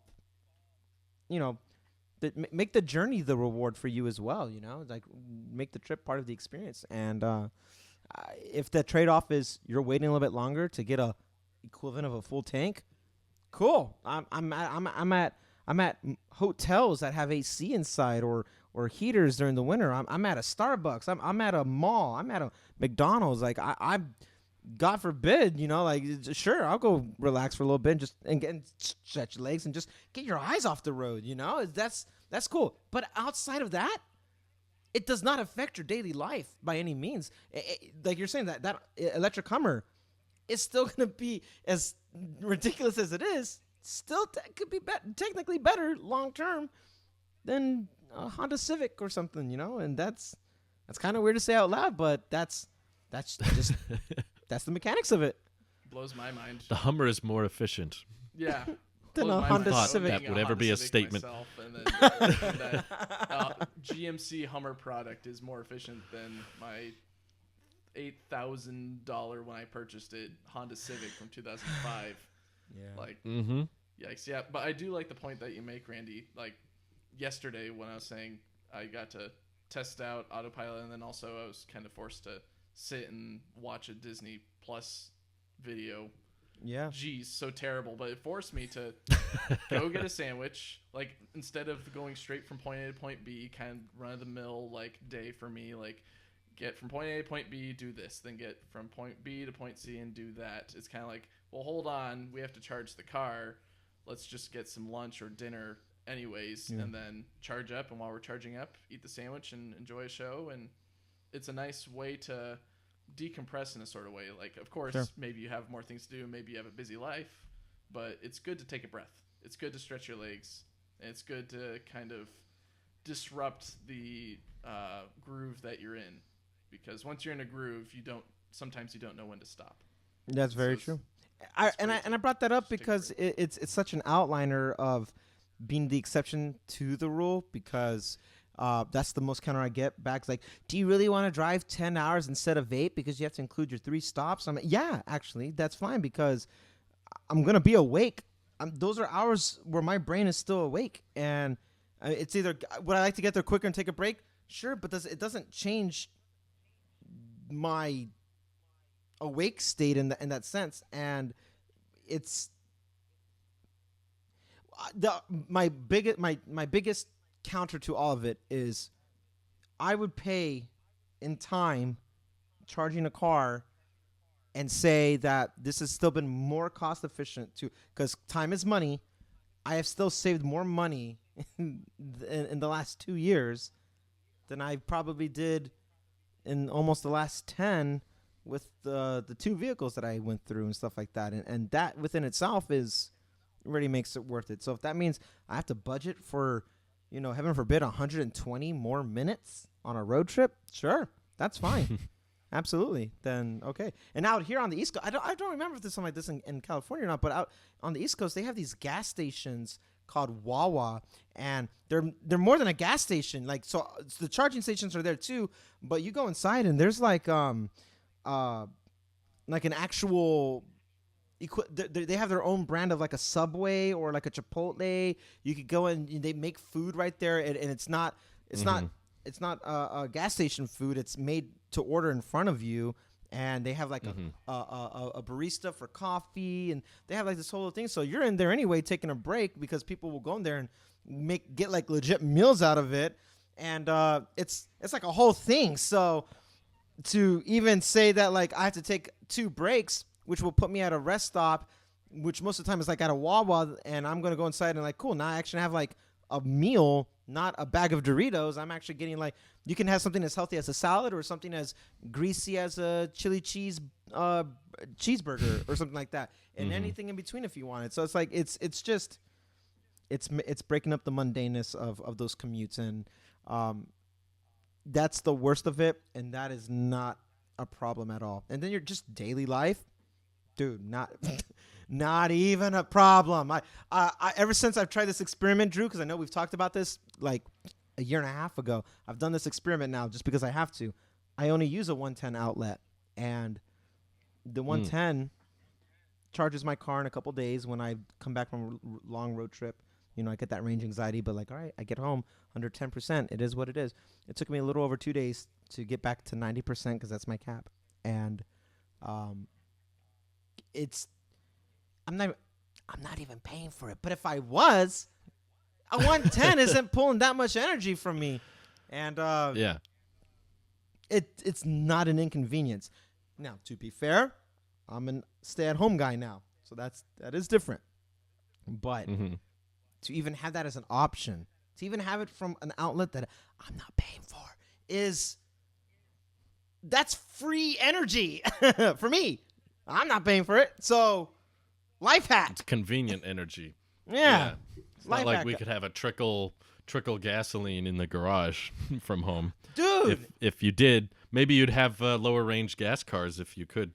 make the journey the reward for you as well. Like make the trip part of the experience. And if the trade off is you're waiting a little bit longer to get a equivalent of a full tank, cool. I'm at hotels that have AC inside or heaters during the winter. I'm at a Starbucks. I'm at a mall. I'm at a McDonald's. Like I'm, God forbid, sure, I'll go relax for a little bit and stretch your legs and just get your eyes off the road. That's cool. But outside of that, it does not affect your daily life by any means. Like you're saying, that electric Hummer is still going to be as ridiculous as it is. Still could be technically better long term than a Honda Civic or something, and that's kind of weird to say out loud, but that's just that's the mechanics of it. Blows my mind. The Hummer is more efficient. Yeah. Than a Honda Civic. That would ever be a statement. And then, GMC Hummer product is more efficient than my $8,000 when I purchased it Honda Civic from 2005. Yeah. Yikes. Yeah, but I do like the point that you make, Randy. Like yesterday when I was saying I got to test out autopilot, and then also I was kind of forced to sit and watch a Disney Plus video. Yeah. Geez, so terrible. But it forced me to go get a sandwich. Like instead of going straight from point A to point B, kind of run of the mill day for me. Like get from point A to point B, do this, then get from point B to point C and do that. It's kind of like, well, hold on, we have to charge the car. Let's just get some lunch or dinner anyways, and then charge up. And while we're charging up, eat the sandwich and enjoy a show. And it's a nice way to decompress in a sort of way. Like, of course, maybe you have more things to do. Maybe you have a busy life, but it's good to take a breath. It's good to stretch your legs. And it's good to kind of disrupt the groove that you're in, because once you're in a groove, sometimes you don't know when to stop. That's very true. I brought that up because it's such an outliner of being the exception to the rule, because that's the most counter I get back. It's like, do you really want to drive 10 hours instead of 8 because you have to include your 3 stops? I'm like, yeah, actually, that's fine because I'm going to be awake. Those are hours where my brain is still awake. And it's either, would I like to get there quicker and take a break? Sure, but it doesn't change my awake state in that sense. And it's my biggest counter to all of it is I would pay in time charging a car and say that this has still been more cost efficient because time is money. I have still saved more money in the last 2 years than I probably did in almost the last 10 with the 2 vehicles that I went through and stuff like that. And that within itself really makes it worth it. So if that means I have to budget for, heaven forbid, 120 more minutes on a road trip, sure, that's fine. Absolutely. Then okay. And out here on the East Coast, I don't remember if there's something like this in California or not, but out on the East Coast, they have these gas stations called Wawa, and they're more than a gas station. Like, so the charging stations are there too, but you go inside and there's like an actual they have their own brand of like a Subway or like a Chipotle. You could go and they make food right there, and it's not a gas station food. It's made to order in front of you, and they have like a barista for coffee, and they have like this whole thing. So you're in there anyway, taking a break because people will go in there and get like legit meals out of it, and it's like a whole thing. So to even say that like I have to take 2 breaks, which will put me at a rest stop, which most of the time is like at a Wawa, and I'm gonna go inside and like, cool, now I actually have like a meal, not a bag of Doritos. I'm actually getting like, you can have something as healthy as a salad or something as greasy as a chili cheese cheeseburger or something like that, and anything in between if you want it. So it's like it's just it's breaking up the mundaneness of those commutes, and that's the worst of it, and that is not a problem at all. And then you're just daily life, dude, not not even a problem. I ever since I've tried this experiment, Drew, because I know we've talked about this like a year and a half ago. I've done this experiment now just because I have to. I only use a 110 outlet, and the 110 charges my car in a couple days when I come back from a long road trip. You know, I get that range anxiety, but like, all right, I get home under 10%. It is what it is. It took me a little over 2 days to get back to 90% because that's my cap. And I'm not even paying for it. But if I was, a 110 isn't pulling that much energy from me. And it's not an inconvenience. Now, to be fair, I'm a stay-at-home guy now, so that is different. But to even have that as an option, to even have it from an outlet that I'm not paying for, that's free energy for me. I'm not paying for it, so life hack. It's convenient energy. Yeah. It's not like we could have a trickle gasoline in the garage from home. Dude. If you did, maybe you'd have lower range gas cars if you could.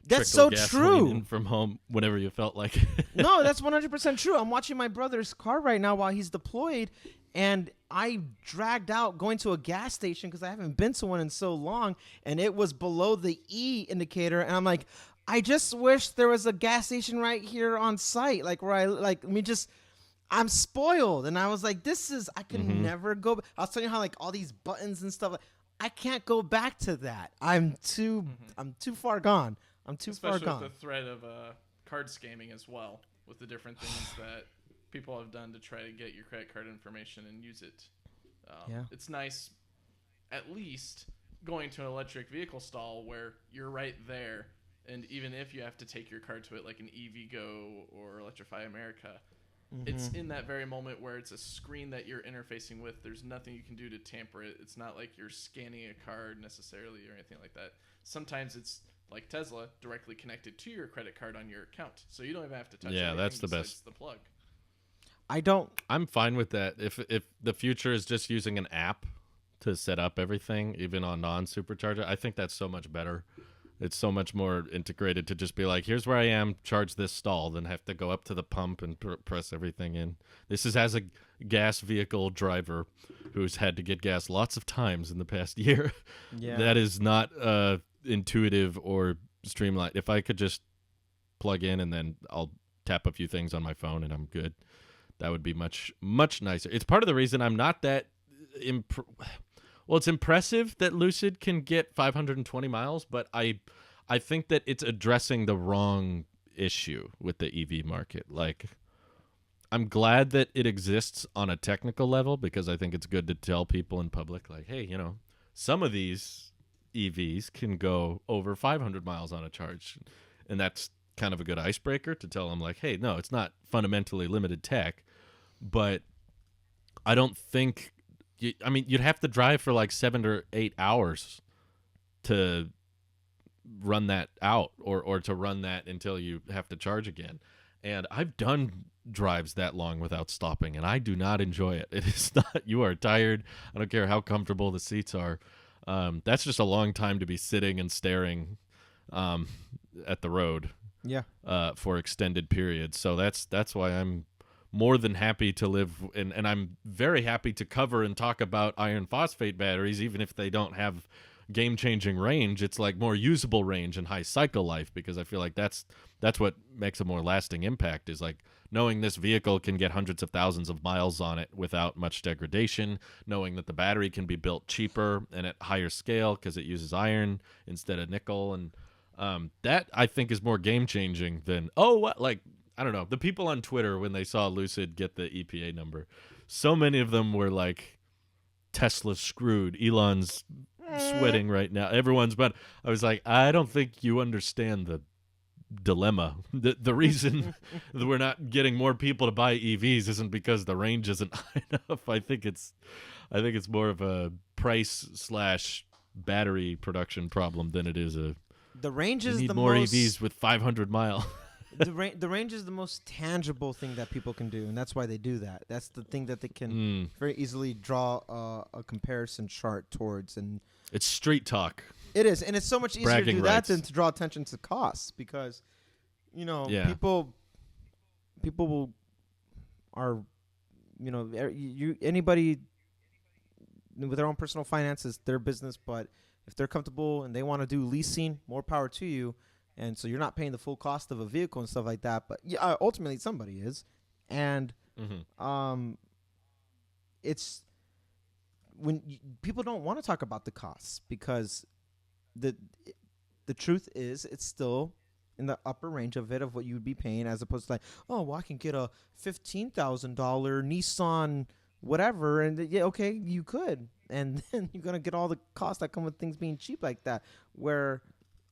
That's so gasoline true. In from home whenever you felt like it. No, that's 100% true. I'm watching my brother's car right now while he's deployed, and I dragged out going to a gas station because I haven't been to one in so long, and it was below the E indicator, and I'm like, I just wish there was a gas station right here on site, like where I'm spoiled, and I was like, I can never go. I was telling you how like all these buttons and stuff, I can't go back to that. I'm too far gone. Especially with the threat of card scamming as well, with the different things that people have done to try to get your credit card information and use it. It's nice, at least, going to an electric vehicle stall where you're right there, and even if you have to take your card to it, like an EVgo or Electrify America, it's in that very moment where it's a screen that you're interfacing with. There's nothing you can do to tamper it. It's not like you're scanning a card necessarily or anything like that. Sometimes it's like Tesla, directly connected to your credit card on your account, so you don't even have to touch it. Yeah, that's the best. The plug. I'm fine with that. If the future is just using an app to set up everything, even on non-supercharger, I think that's so much better. It's so much more integrated to just be like, here's where I am, charge this stall, then have to go up to the pump and press everything in. This is as a gas vehicle driver who's had to get gas lots of times in the past year. Yeah. That is not intuitive or streamlined. If I could just plug in and then I'll tap a few things on my phone and I'm good, that would be much, much nicer. It's part of the reason I'm not that well, it's impressive that Lucid can get 520 miles, but I think that it's addressing the wrong issue with the EV market. Like, I'm glad that it exists on a technical level because I think it's good to tell people in public, like, hey, you know, some of these EVs can go over 500 miles on a charge. And that's kind of a good icebreaker to tell them, like, hey, no, it's not fundamentally limited tech. But I don't think... you'd have to drive for like 7 or 8 hours to run that out or to run that until you have to charge again. And I've done drives that long without stopping, and I do not enjoy it. It is not, you are tired. I don't care how comfortable the seats are. That's just a long time to be sitting and staring at the road for extended periods. So that's why I'm more than happy to live, and I'm very happy to cover and talk about iron phosphate batteries, even if they don't have game-changing range. It's like more usable range and high cycle life, because I feel like that's what makes a more lasting impact, is like knowing this vehicle can get hundreds of thousands of miles on it without much degradation, knowing that the battery can be built cheaper and at higher scale because it uses iron instead of nickel, and that I think is more game-changing than, I don't know, the people on Twitter, when they saw Lucid get the EPA number, so many of them were like, Tesla's screwed, Elon's sweating right now, everyone's, but I was like, I don't think you understand the dilemma. The reason that we're not getting more people to buy EVs isn't because the range isn't high enough. I think it's more of a price / battery production problem than it is the range is need the more most... EVs with 500 mile. the range is the most tangible thing that people can do, and that's why they do that. That's the thing that they can very easily draw a comparison chart towards, and it's street talk. it is, and it's so much easier Bragging to do rights. that than to draw attention to costs, because people are anybody with their own personal finances, their business, but if they're comfortable and they want to do leasing, more power to you. And so you're not paying the full cost of a vehicle and stuff like that. But ultimately somebody is. And it's when people don't want to talk about the costs, because the truth is it's still in the upper range of it, of what you would be paying, as opposed to like, oh, well, I can get a $15,000 Nissan whatever. And okay, you could. And then you're going to get all the costs that come with things being cheap like that, where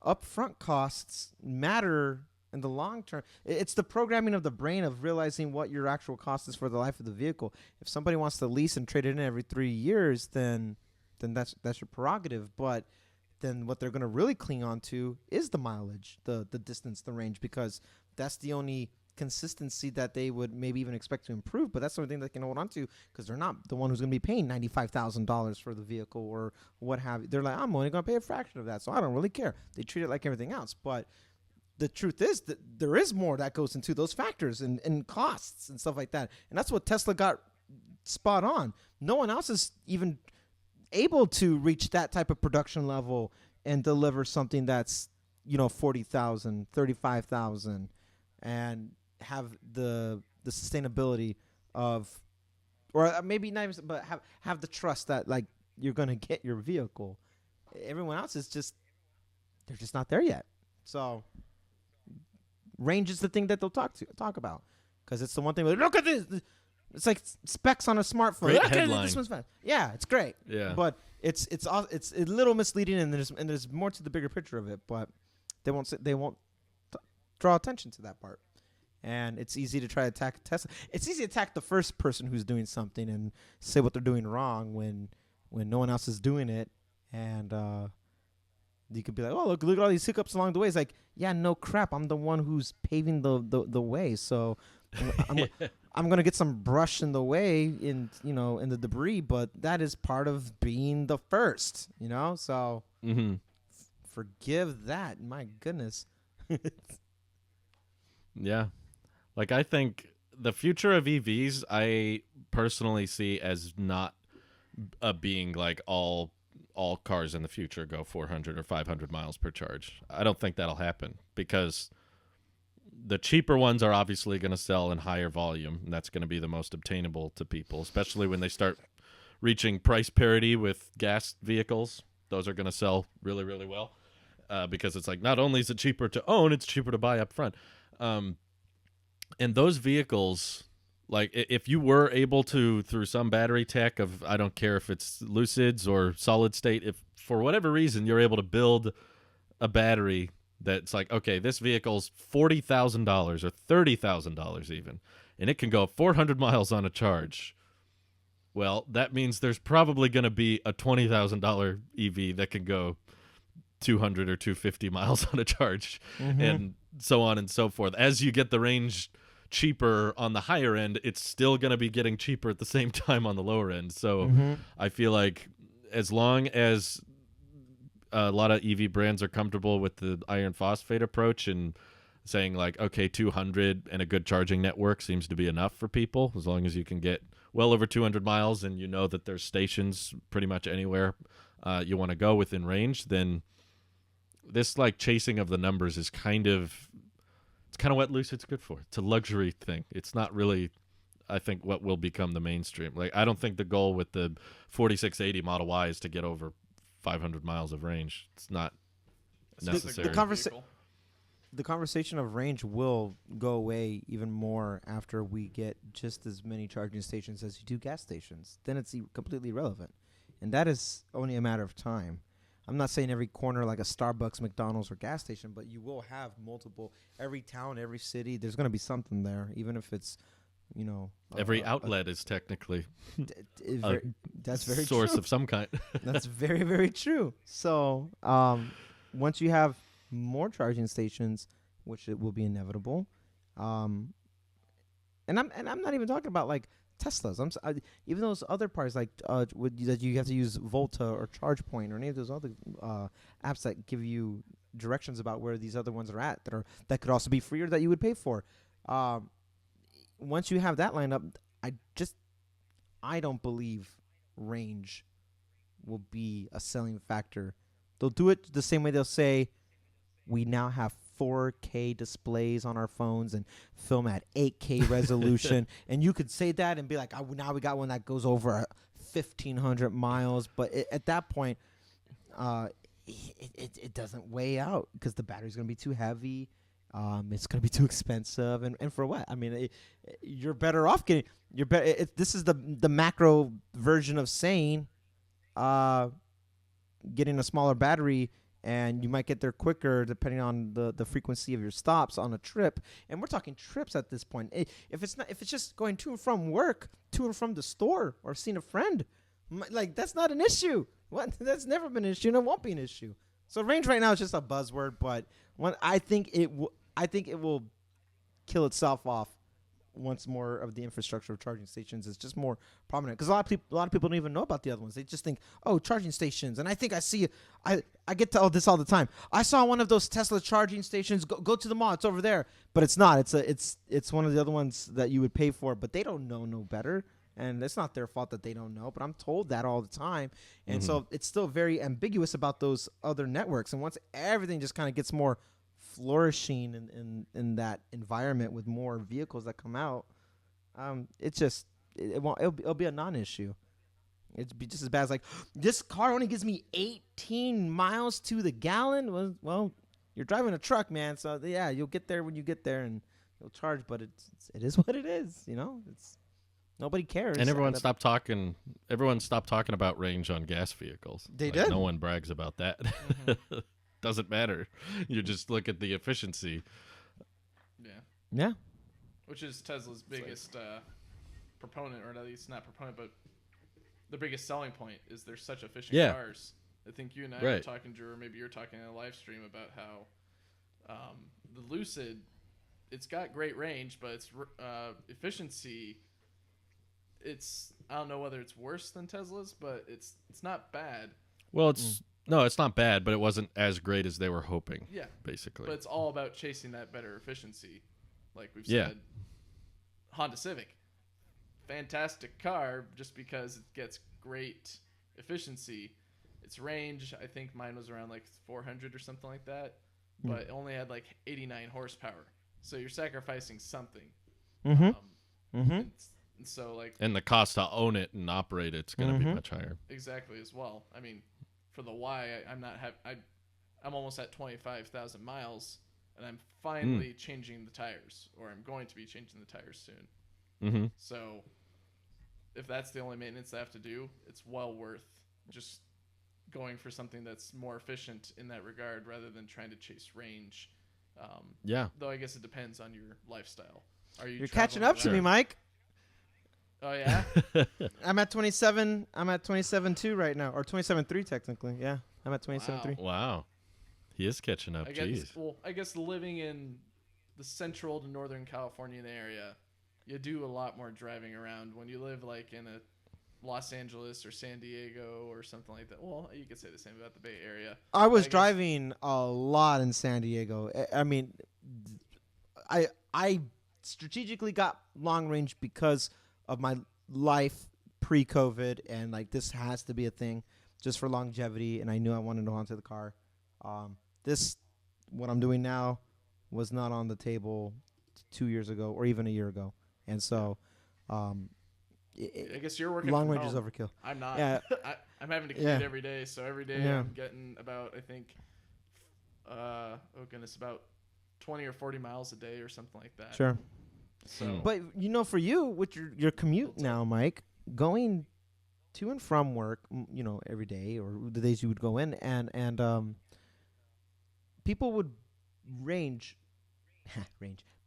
upfront costs matter in the long term. It's the programming of the brain of realizing what your actual cost is for the life of the vehicle. If somebody wants to lease and trade it in every 3 years, then that's your prerogative. But then what they're going to really cling on to is the mileage, the distance, the range, because that's the only consistency that they would maybe even expect to improve. But that's the only thing they can hold on to, because they're not the one who's going to be paying $95,000 for the vehicle or what have you. They're like, I'm only going to pay a fraction of that, so I don't really care. They treat it like everything else. But the truth is that there is more that goes into those factors and costs and stuff like that. And that's what Tesla got spot on. No one else is even able to reach that type of production level and deliver something that's, 40,000, 35,000, and have the sustainability of, or maybe not even, but have the trust that like you're gonna get your vehicle. Everyone else is they're just not there yet. So range is the thing that they'll talk about, because it's the one thing. Look at this. It's like specs on a smartphone. Great Look at headline. this one's fast. Yeah, it's great. Yeah. But it's a little misleading, and there's more to the bigger picture of it. But they won't draw attention to that part. And it's easy to try to attack Tesla. It's easy to attack the first person who's doing something and say what they're doing wrong when no one else is doing it. And you could be like, oh, look at all these hiccups along the way. It's like, yeah, no crap. I'm the one who's paving the way. So I'm going to get some brush in the way in the debris, but that is part of being the first, So forgive that. My goodness. Yeah. Like, I think the future of EVs, I personally see as not being like all cars in the future go 400 or 500 miles per charge. I don't think that'll happen, because the cheaper ones are obviously going to sell in higher volume, and that's going to be the most obtainable to people, especially when they start reaching price parity with gas vehicles. Those are going to sell really, really well, because it's like, not only is it cheaper to own, it's cheaper to buy up front. And those vehicles, like, if you were able to, through some battery tech of, I don't care if it's Lucids or solid state, if for whatever reason you're able to build a battery that's like, okay, this vehicle's $40,000 or $30,000 even, and it can go 400 miles on a charge. Well, that means there's probably going to be a $20,000 EV that can go 200 or 250 miles on a charge, and so on and so forth. As you get the range cheaper on the higher end, it's still going to be getting cheaper at the same time on the lower end. So I feel like as long as a lot of EV brands are comfortable with the iron phosphate approach and saying like, okay, 200 and a good charging network seems to be enough for people, as long as you can get well over 200 miles and that there's stations pretty much anywhere you want to go within range, then this like chasing of the numbers is kind of what Lucid's good for. It's a luxury thing. It's not really, I think, what will become the mainstream. Like, I don't think the goal with the 4680 Model Y is to get over 500 miles of range. It's not necessary. The conversation of range will go away even more after we get just as many charging stations as you do gas stations. Then it's completely irrelevant. And that is only a matter of time. I'm not saying every corner like a Starbucks, McDonald's, or gas station, but you will have multiple. Every town, every city, there's going to be something there, even if it's, every outlet is technically that's very source true. of some kind. That's very, very true. So once you have more charging stations, which it will be inevitable. And I'm not even talking about like Teslas. Even those other parts like that you have to use Volta or ChargePoint or any of those other apps that give you directions about where these other ones are at that could also be free or that you would pay for. Once you have that lined up, I don't believe range will be a selling factor. They'll do it the same way they'll say we now have 4K displays on our phones and film at 8K resolution. And you could say that and be like, oh, now we got one that goes over 1,500 miles. But at that point, it doesn't weigh out because the battery's going to be too heavy. It's going to be too expensive. And for what? I mean, you're better off getting – this is the macro version of saying getting a smaller battery – and you might get there quicker depending on the frequency of your stops on a trip. And we're talking trips at this point. If it's just going to and from work, to and from the store, or seeing a friend, like that's not an issue. That's never been an issue, and it won't be an issue. So range right now is just a buzzword, but I think it will kill itself off once more of the infrastructure of charging stations is just more prominent, because a lot of people don't even know about the other ones. They just think, oh, charging stations. And I think I get to this all the time. I saw one of those Tesla charging stations. Go to the mall. It's over there. But it's not. It's one of the other ones that you would pay for. But they don't know no better, and it's not their fault that they don't know. But I'm told that all the time, and so it's still very ambiguous about those other networks. And once everything just kind of gets more flourishing in that environment with more vehicles that come out, it'll be a non-issue. It'd be just as bad as like, this car only gives me 18 miles to the gallon. Well, you're driving a truck, man. So yeah, you'll get there when you get there and you'll charge, but it is what it is. It's nobody cares. And everyone stopped talking about range on gas vehicles. They did. No one brags about that. Mm-hmm. Doesn't matter. You just look at the efficiency. Yeah. Which is Tesla's biggest proponent, or at least not proponent, but the biggest selling point is they're such efficient cars. I think you and I were talking, Drew, or maybe you're talking in a live stream about how the Lucid, it's got great range, but its efficiency, I don't know whether it's worse than Tesla's, but it's not bad. Well, no, it's not bad, but it wasn't as great as they were hoping. Yeah, basically. But it's all about chasing that better efficiency, like we've said. Honda Civic, fantastic car, just because it gets great efficiency. Its range, I think mine was around like 400 or something like that, but it only had like 89 horsepower. So you're sacrificing something. And so like, and the cost to own it and operate it's going to be much higher. Exactly, as well. I mean, for the Y, I'm almost at 25,000 miles, and I'm finally changing the tires, or I'm going to be changing the tires soon. So if that's the only maintenance I have to do, it's well worth just going for something that's more efficient in that regard, rather than trying to chase range. Though I guess it depends on your lifestyle. You're catching up to me, Mike. Oh yeah. I'm at 27. I'm at 27.2 right now, or 27.3 technically. Yeah, I'm at 27.3. Wow, he is catching up. I guess living in the central to northern Californian area, you do a lot more driving around. When you live like in a Los Angeles or San Diego or something like that, well, you could say the same about the Bay Area. I was driving a lot in San Diego. I mean, I strategically got long range because of my life pre-COVID, and like this has to be a thing just for longevity, and I knew I wanted to hold onto the car. What I'm doing now was not on the table 2 years ago or even a year ago, and so I guess you're working long from range home. is overkill. I'm not. Yeah. I'm having to commute every day, so every day I'm getting about, I think, about 20 or 40 miles a day or something like that. Sure. So, but for you with your commute now, Mike, going to and from work, every day or the days you would go in, and people would range.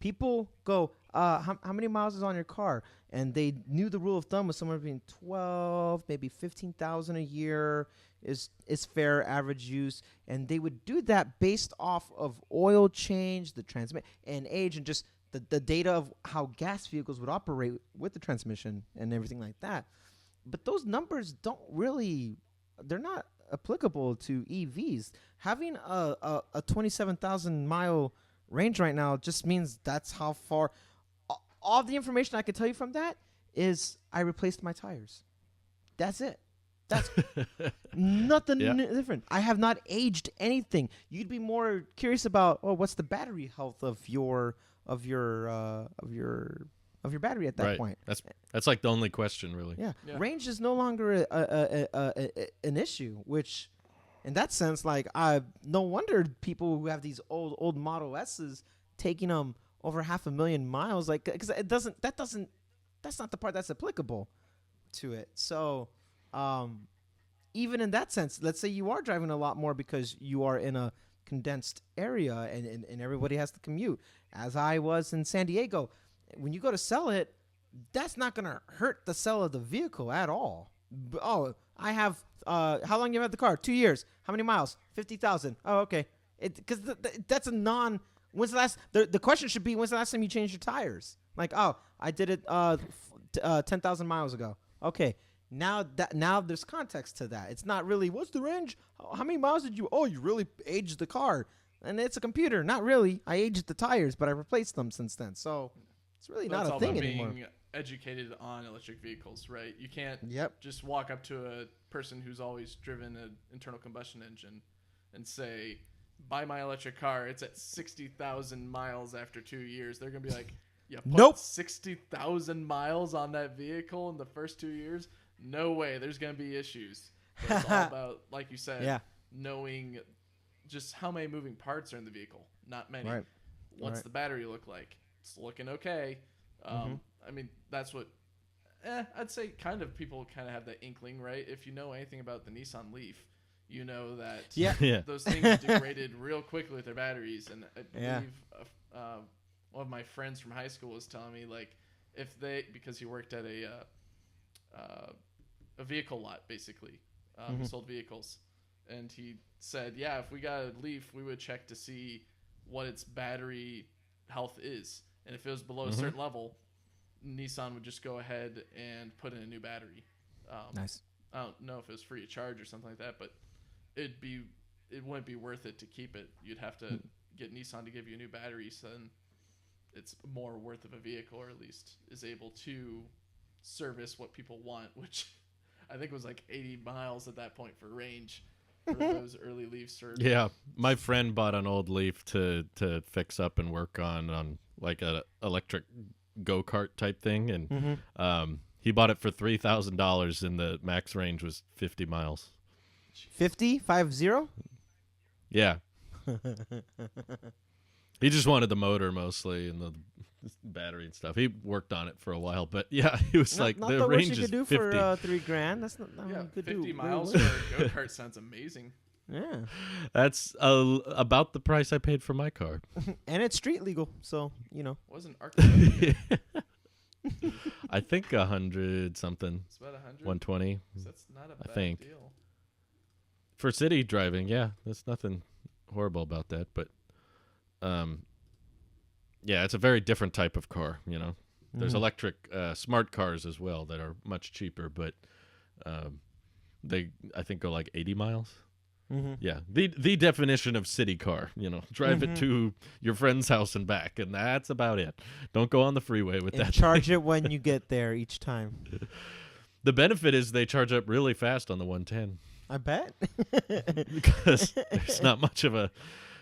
People go, how many miles is on your car? And they knew the rule of thumb was somewhere between 12, maybe 15,000 a year is fair average use. And they would do that based off of oil change, the transmission, and age, and just the data of how gas vehicles would operate with the transmission and everything like that. But those numbers they're not applicable to EVs. Having a 27,000 mile range right now just means that's how far. All the information I can tell you from that is I replaced my tires. That's it. That's nothing different. I have not aged anything. You'd be more curious about, what's the battery health of your battery at that point. That's like the only question, really. Yeah. Range is no longer an issue, which in that sense, like, no wonder people who have these old Model S's taking them over 500,000 miles, like, because that's not the part that's applicable to it. So, even in that sense, let's say you are driving a lot more because you are in a condensed area and everybody has to commute, as I was in San Diego. When you go to sell it, that's not going to hurt the sell of the vehicle at all. I have, how long you had the car? 2 years. How many miles? 50,000. Oh, okay. Because that's a when's the last, the question should be, when's the last time you changed your tires? Like, I did it 10,000 miles ago. Okay. Now there's context to that. It's not really, what's the range? How many miles did you, you really aged the car. And it's a computer. Not really. I aged the tires, but I replaced them since then. So it's really not a thing anymore. Being educated on electric vehicles, right? You can't just walk up to a person who's always driven an internal combustion engine and say, buy my electric car. It's at 60,000 miles after 2 years. They're going to be like, nope. 60,000 miles on that vehicle in the first 2 years? No way. There's going to be issues. But it's all about, like you said, knowing just how many moving parts are in the vehicle. Not many. Right. What's the battery look like? It's looking okay. I mean, that's what I'd say people kind of have that inkling, right? If you know anything about the Nissan Leaf, you know that those things degraded real quickly with their batteries. And I believe one of my friends from high school was telling me, like, because he worked at a vehicle lot, basically, he sold vehicles. And he said, if we got a Leaf, we would check to see what its battery health is. And if it was below a certain level, Nissan would just go ahead and put in a new battery. Nice. I don't know if it was free of charge or something like that, but it wouldn't be worth it to keep it. You'd have to get Nissan to give you a new battery, so then it's more worth of a vehicle, or at least is able to service what people want, which I think was like 80 miles at that point for range. For those early Leafs. Yeah, my friend bought an old Leaf to fix up and work on like a electric go-kart type thing, and he bought it for $3,000, and the max range was 50 miles. 50? 50? Yeah. He just wanted the motor mostly and the battery and stuff. He worked on it for a while, but he was not the range is 50. Not the worst you could do for $3,000. That's not good. 50 miles for a go-kart sounds amazing. Yeah, that's about the price I paid for my car, and it's street legal, so wasn't Arctic. I think 100 something. It's about 100. 120. That's not a bad deal for city driving. Yeah, there's nothing horrible about that, but it's a very different type of car. There's electric smart cars as well that are much cheaper, but they I think go like 80 miles. Yeah, the definition of city car. Drive it to your friend's house and back, and that's about it. Don't go on the freeway with that. Charge it when you get there each time. The benefit is they charge up really fast on the 110. I bet. Because there's not much of a.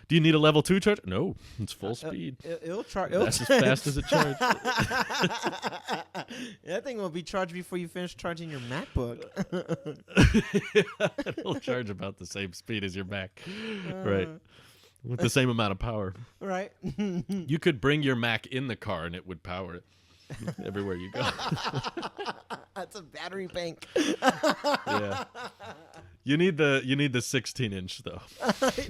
Do you need a level 2 charge? No, it's full speed. It'll charge. That's as fast as it charges. That thing will be charged before you finish charging your MacBook. It'll charge about the same speed as your Mac, right? With the same amount of power. Right. You could bring your Mac in the car and it would power it everywhere you go. That's a battery bank. Yeah. You need the 16-inch though.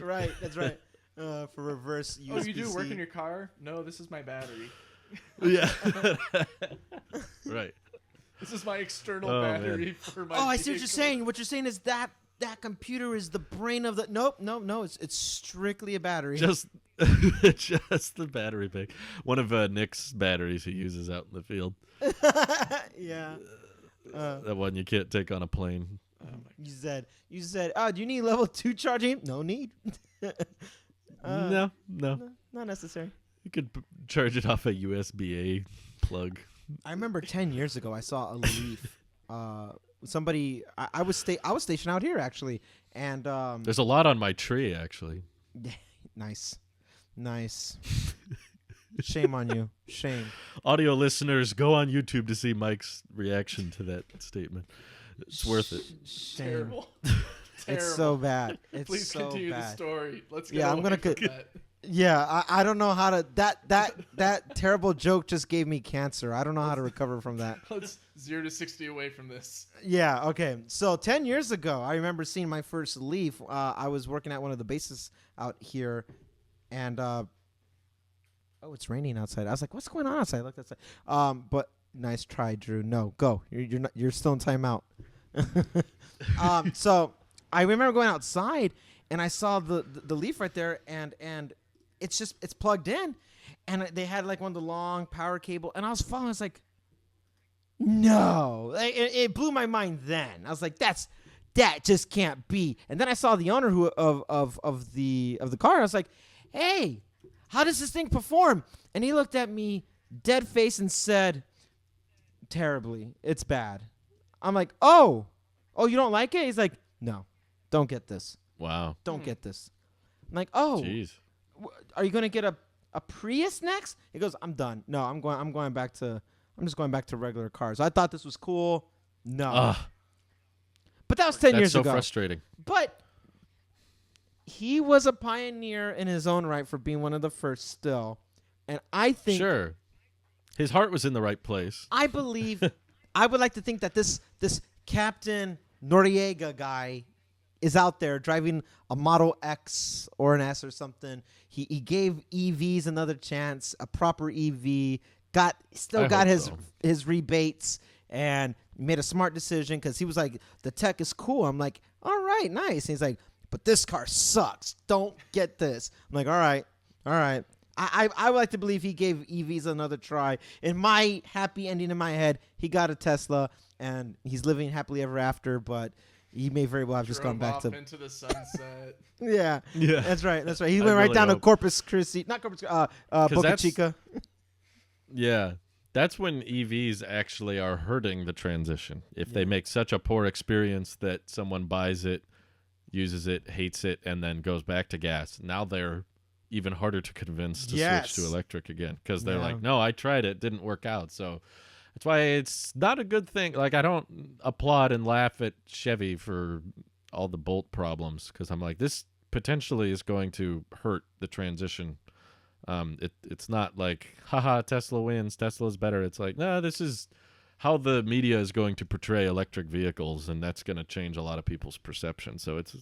Right. That's right. for reverse USB-C. Oh, you do work in your car? No, this is my battery. Yeah. Right. This is my external Oh, battery man. for my. Oh, I see what vehicle. you're saying. What you're saying is that computer is the brain of the. Nope. It's strictly a battery. Just just the battery pack. One of Nick's batteries he uses out in the field. Yeah. That one you can't take on a plane. You said, oh, do you need level 2 charging? No need. No. Not necessary. You could charge it off a USB-A plug. I remember 10 years ago I saw a Leaf. Somebody, I was stationed out here actually, and There's a lot on my tree, actually. nice. Shame on you. Shame. Audio listeners, go on YouTube to see Mike's reaction to that statement. It's worth it. Shame. Terrible. It's so bad. It's Please so continue the bad. story. Let's get Yeah, I'm away gonna from co- that. Yeah, I don't know how to. That terrible joke just gave me cancer. I don't know how to recover from that. Let's 0 to 60 away from this. Yeah, okay. So 10 years ago, I remember seeing my first Leaf. I was working at one of the bases out here, and oh, it's raining outside. I was like, what's going on outside? I looked outside. But nice try, Drew. No, go. You're still in timeout. So I remember going outside, and I saw the Leaf right there, and it's plugged in, and they had like one of the long power cable, and I was following. I was like, no, it blew my mind. Then I was like, that just can't be. And then I saw the owner of the car. I was like, hey, how does this thing perform? And he looked at me dead face and said, terribly. It's bad. I'm like, oh, you don't like it? He's like, no, don't get this. Wow. Don't get this. I'm like, oh, Jeez. Are you gonna get a Prius next? He goes, I'm done. No, I'm just going back to regular cars. I thought this was cool. No. But that was 10 years That's so ago. frustrating. But he was a pioneer in his own right for being one of the first still. And I think Sure. His heart was in the right place. I believe I would like to think that this Captain Noriega guy is out there driving a Model X or an S or something. He gave EVs another chance, a proper EV, got his rebates, and made a smart decision because he was like, the tech is cool. I'm like, all right, nice. And he's like, but this car sucks. Don't get this. I'm like, all right. I would like to believe he gave EVs another try. In my happy ending in my head, he got a Tesla, and he's living happily ever after, but he may very well have just gone back off to into the sunset. yeah. That's right. He I went right really down to hope. Corpus Christi, not Corpus, Boca that's- Chica. Yeah. That's when EVs actually are hurting the transition. If they make such a poor experience that someone buys it, uses it, hates it, and then goes back to gas, now they're even harder to convince to switch to electric again because they're like, no, I tried it, didn't work out. So that's why it's not a good thing. Like, I don't applaud and laugh at Chevy for all the Bolt problems because I'm like, this potentially is going to hurt the transition. It's not like, haha, Tesla wins, Tesla's better. It's like, no, this is how the media is going to portray electric vehicles, and that's going to change a lot of people's perception. So it's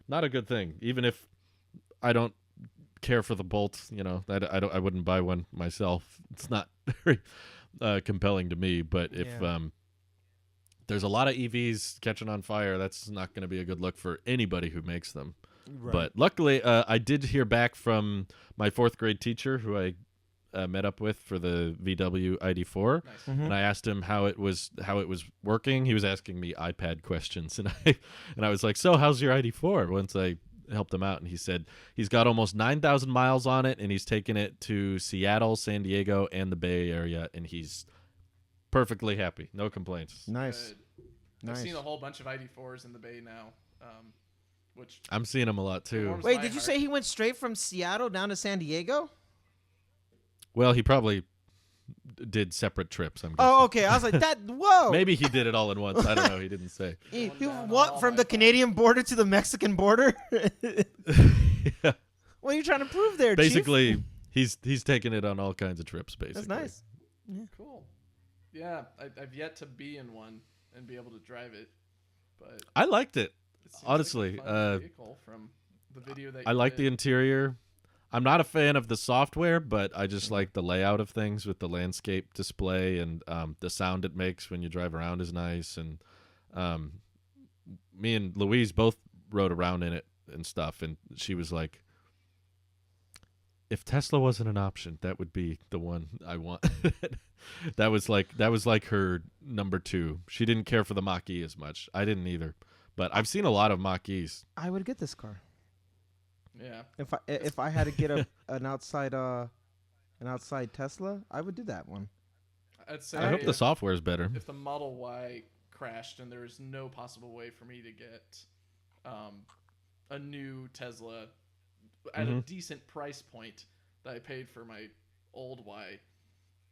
not a good thing. Even if I don't care for the Bolt, I wouldn't buy one myself. It's not very compelling to me. But if there's a lot of EVs catching on fire, that's not going to be a good look for anybody who makes them. Right. But luckily, I did hear back from my 4th grade teacher who I met up with for the VW ID4, Nice. and I asked him how it was working. He was asking me iPad questions, and I was like, "So, how's your ID4?" Once I helped him out, and he said he's got almost 9,000 miles on it, and he's taken it to Seattle, San Diego, and the Bay Area, and he's perfectly happy, no complaints. Nice. I've seen a whole bunch of ID4s in the Bay now. Which I'm seeing him a lot too. warms Wait, my did you heart. say he went straight from Seattle down to San Diego? Well, he probably did separate trips. I'm guessing. Oh, okay. I was like, that. Whoa. Maybe he did it all in once. I don't know. He didn't say. He down what all from my the time. Canadian border to the Mexican border? Yeah. What are you trying to prove there, Chief? Basically, he's taken it on all kinds of trips. Basically, That's nice. Cool. Yeah, I've yet to be in one and be able to drive it, but I liked it. it seems Honestly, like a fun vehicle from the video that I you like the did. interior. I'm not a fan of the software, but I just like the layout of things with the landscape display, and the sound it makes when you drive around is nice. And me and Louise both rode around in it and stuff, and she was like, if Tesla wasn't an option, that would be the one I want. that was like her number 2. She didn't care for the Mach-E as much. I didn't either. But I've seen a lot of Mach-E's. I would get this car. Yeah. If I had to get an outside Tesla, I would do that one. I'd say I hope the software is better. If the Model Y crashed and there was no possible way for me to get a new Tesla at a decent price point that I paid for my old Y,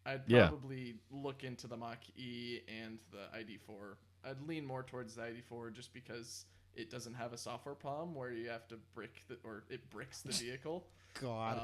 I'd probably look into the Mach-E and the ID4. I'd lean more towards the ID4 just because it doesn't have a software problem where you have to it bricks the vehicle. God.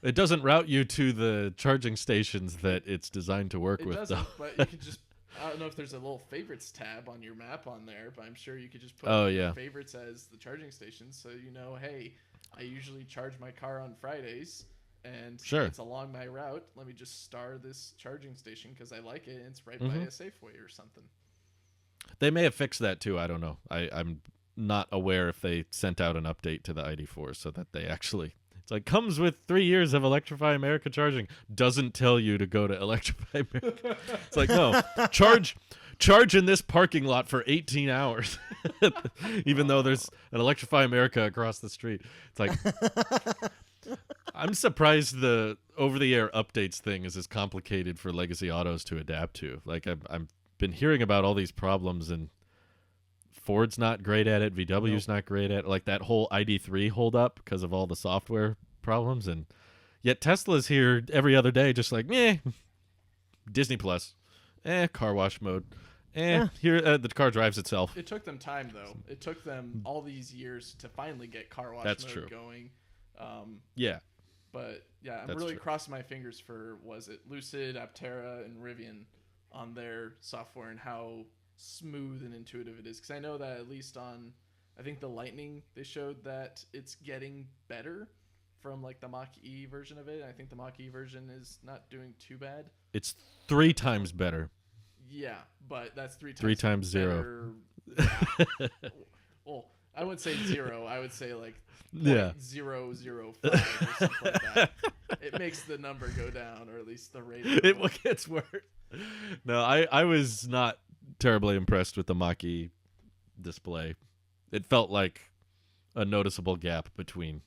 It doesn't route you to the charging stations that it's designed to work with, doesn't, though. But you could just, I don't know if there's a little favorites tab on your map on there, but I'm sure you could just put favorites as the charging stations, so you know, hey, I usually charge my car on Fridays, and it's along my route. Let me just star this charging station because I like it, and it's right by a Safeway or something. They may have fixed that too. I don't know. I'm not aware if they sent out an update to the ID4 so that they actually... It's like, comes with 3 years of Electrify America charging. Doesn't tell you to go to Electrify America. It's like, no, charge in this parking lot for 18 hours. Even though there's an Electrify America across the street. It's like... I'm surprised the over-the-air updates thing is as complicated for legacy autos to adapt to. Like, I've been hearing about all these problems, and Ford's not great at it. VW's not great at it. Like, that whole ID3 hold up because of all the software problems. And yet Tesla's here every other day just like, Disney Plus. Car wash mode. Here the car drives itself. It took them time, though. It took them all these years to finally get car wash mode going. But yeah, I'm really crossing my fingers for, was it Lucid, Aptera, and Rivian on their software and how smooth and intuitive it is. Because I know that at least on, I think the Lightning, they showed that it's getting better from like the Mach-E version of it. I think the Mach-E version is not doing too bad. It's 3 times better. Yeah, but that's 3 times 3 times 0. Well, I wouldn't say 0. I would say like 0.005 or something like that. It makes the number go down, or at least the rate. It gets worse. No, I was not terribly impressed with the Mach-E display. It felt like a noticeable gap between,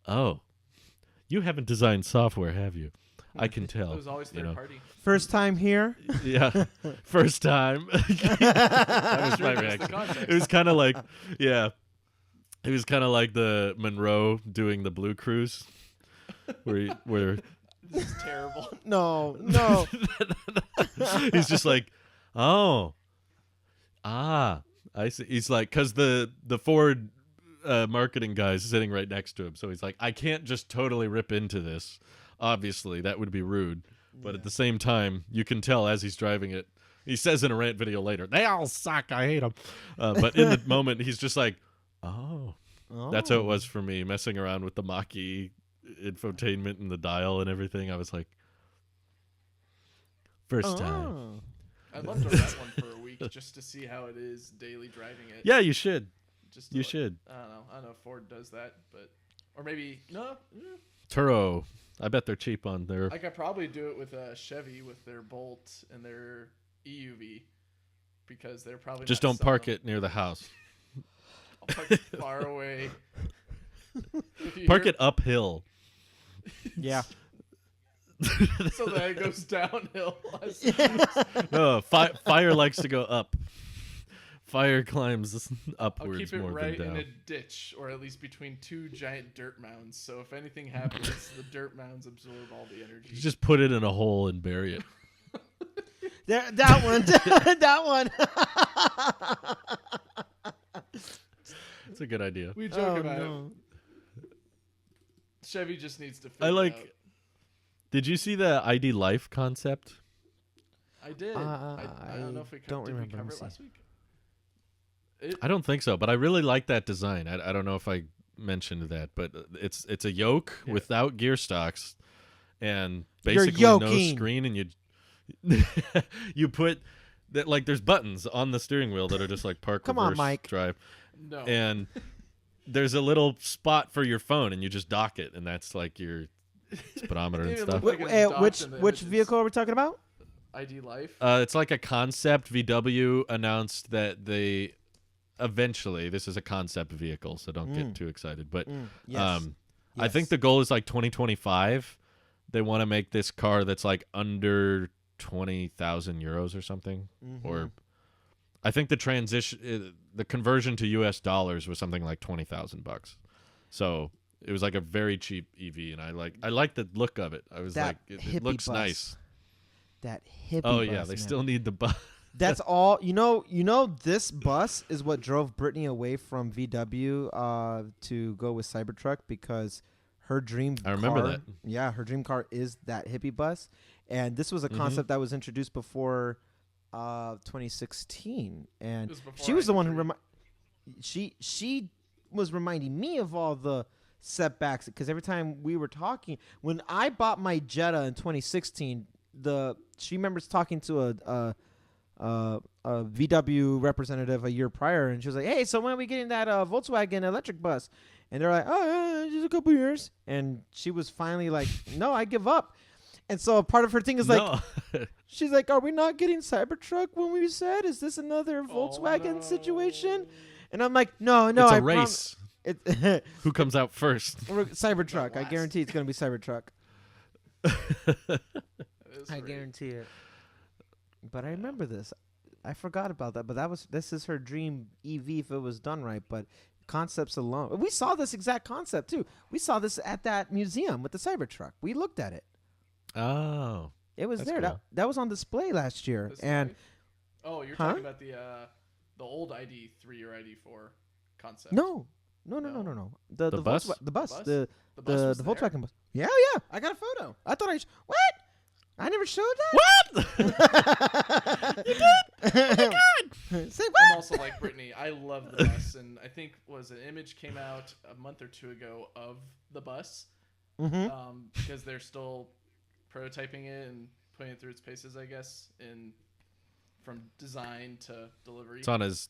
you haven't designed software, have you? I can tell. It was always third party. First time here? Yeah. First time. That was my reaction. It was kind of like, it was kind of like the Monroe doing the Blue Cruise, where this is terrible. No. He's just like, I see. He's like, because the Ford marketing guy's sitting right next to him, so he's like, I can't just totally rip into this. Obviously, that would be rude. But at the same time, you can tell as he's driving it. He says in a rant video later, they all suck. I hate them. But in the moment, he's just like, That's how it was for me, messing around with the Mach-E infotainment and the dial and everything. I was like, first time. I'd love to rent one for a week just to see how it is daily driving it. Yeah, you should. You should. I don't know if Ford does that, or maybe no. Turo. I bet they're cheap on their... I could probably do it with a Chevy with their Bolt and their EUV, because they're probably just don't park it near the house. I'll park it far away. Park it uphill. Yeah. So that it goes downhill. No, fire likes to go up. Fire climbs upwards. I'll keep it more right than down. in a ditch, or at least between 2 giant dirt mounds. So if anything happens, the dirt mounds absorb all the energy. You just put it in a hole and bury it. That one. That one. It's a good idea. We joke about it. Chevy just needs to figure it out. Did you see the ID Life concept? I did. I don't know if we covered it last week. I don't think so, but I really like that design. I don't know if I mentioned that, but it's a yoke without gear stocks, and You're basically no yoking. screen, and you put that like there's buttons on the steering wheel that are just like park, Come on, reverse, Mike. drive, No. and there's a little spot for your phone, and you just dock it, and that's like your speedometer and It stuff. looked like it was docked in the Which images. vehicle are we talking about? ID Life. It's like a concept. VW announced that they eventually, this is a concept vehicle, so don't get too excited. But Yes. I think the goal is like 2025. They want to make this car that's like under 20,000 euros or something. Or I think the conversion to US dollars was something like $20,000. So it was like a very cheap EV, and I like the look of it. I was That like, it hippie looks bus. nice. That hippie Oh bus, yeah, they man. still need the bus. That's all. You know, this bus is what drove Brittany away from VW to go with Cybertruck, because her dream I remember car, that. Yeah, her dream car is that hippie bus. And this was a concept that was introduced before 2016. And It was before she was the one who ID3. she was reminding me of all the setbacks, because every time we were talking, when I bought my Jetta in 2016, she remembers talking to a VW representative a year prior, and she was like, "Hey, so when are we getting that Volkswagen electric bus?" And they're like, "Oh, just a couple years." And she was finally like, "No, I give up." And so part of her thing is like, she's like, "Are we not getting Cybertruck when we said? Is this another Volkswagen situation?" And I'm like, "No, it's I a race. Who comes out first? Cybertruck. I last. guarantee it's gonna be Cybertruck. It is I great. guarantee it. But I remember this. I forgot about that. But this is her dream EV if it was done right. But concepts alone, we saw this exact concept too. We saw this at that museum with the Cybertruck. We looked at it. Oh, It was That's there. cool. That was on display last year. This And way? Oh, you're Huh? talking about the old ID3 or ID4 concept. no. No? The bus? The bus. bus? The The bus was the there? Volkswagen bus. Yeah. I got a photo. I thought what? I never showed that. what? You did? Say what? I'm also like Brittany. I love the bus, and I think an image came out a month or two ago of the bus, because they're still prototyping it and putting it through its paces, I guess, from design to delivery. It's on its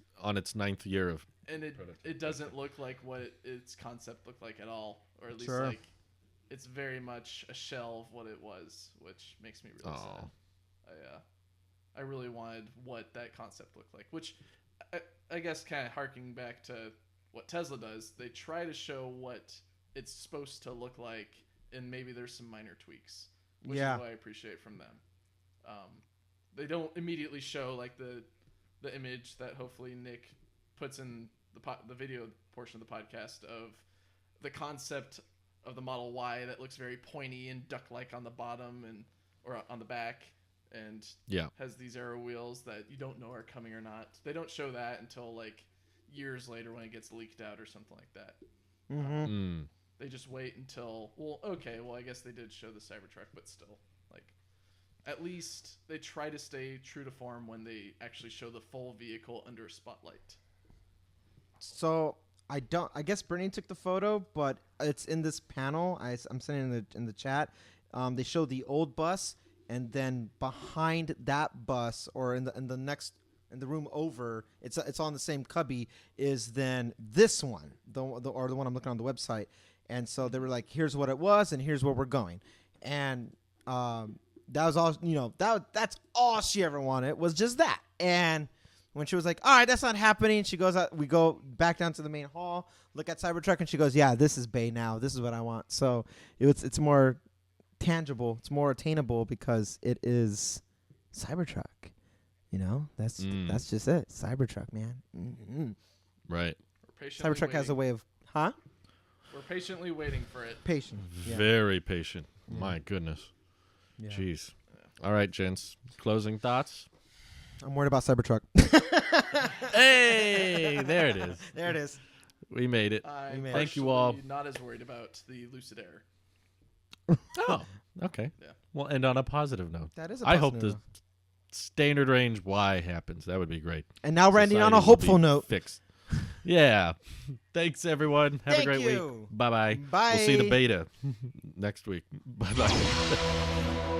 9th year of. And it doesn't look like what its concept looked like at all, or at least Sure. like it's very much a shell of what it was, which makes me really sad. I really wanted what that concept looked like, which I guess kind of harking back to what Tesla does. They try to show what it's supposed to look like, and maybe there's some minor tweaks, which Yeah. is what I appreciate from them. They don't immediately show like the image that hopefully Nick puts in the video portion of the podcast of the concept of the Model Y that looks very pointy and duck-like on the bottom or on the back, and has these arrow wheels that you don't know are coming or not. They don't show that until like years later when it gets leaked out or something like that. They just wait until I guess they did show the Cybertruck, but still, like, at least they try to stay true to form when they actually show the full vehicle under a spotlight. So I guess Brittany took the photo, but it's in this panel. I'm sending in the chat. They show the old bus, and then behind that bus, or in the room over, it's on the same cubby, is then this one, the one I'm looking on the website. And so they were like, here's what it was, and here's where we're going. And that was all. That's all she ever wanted, was just that. And when she was like, all right, that's not happening, she goes out. We go back down to the main hall, look at Cybertruck, and she goes, yeah, this is Bay now. This is what I want. So it's more tangible. It's more attainable because it is Cybertruck. That's just it. Cybertruck, man. Mm-hmm. Right. Cybertruck has a way of, huh? We're patiently waiting for it. Patient. Yeah. Very patient. Yeah. My goodness. Yeah. Jeez. All right, gents. Closing thoughts? I'm worried about Cybertruck. Hey, there it is. There it is. We made it. I'm Thank you all. partially not as worried about the Lucid Air. Oh, okay. Yeah. We'll end on a positive note. That is a I hope positive the standard range Y happens. That would be great. And now we're ending on Society a will hopeful be note. Fixed. Yeah. Thanks, everyone. Have a Thank great you. week. Bye-bye. Bye. We'll see the beta next week. Bye-bye.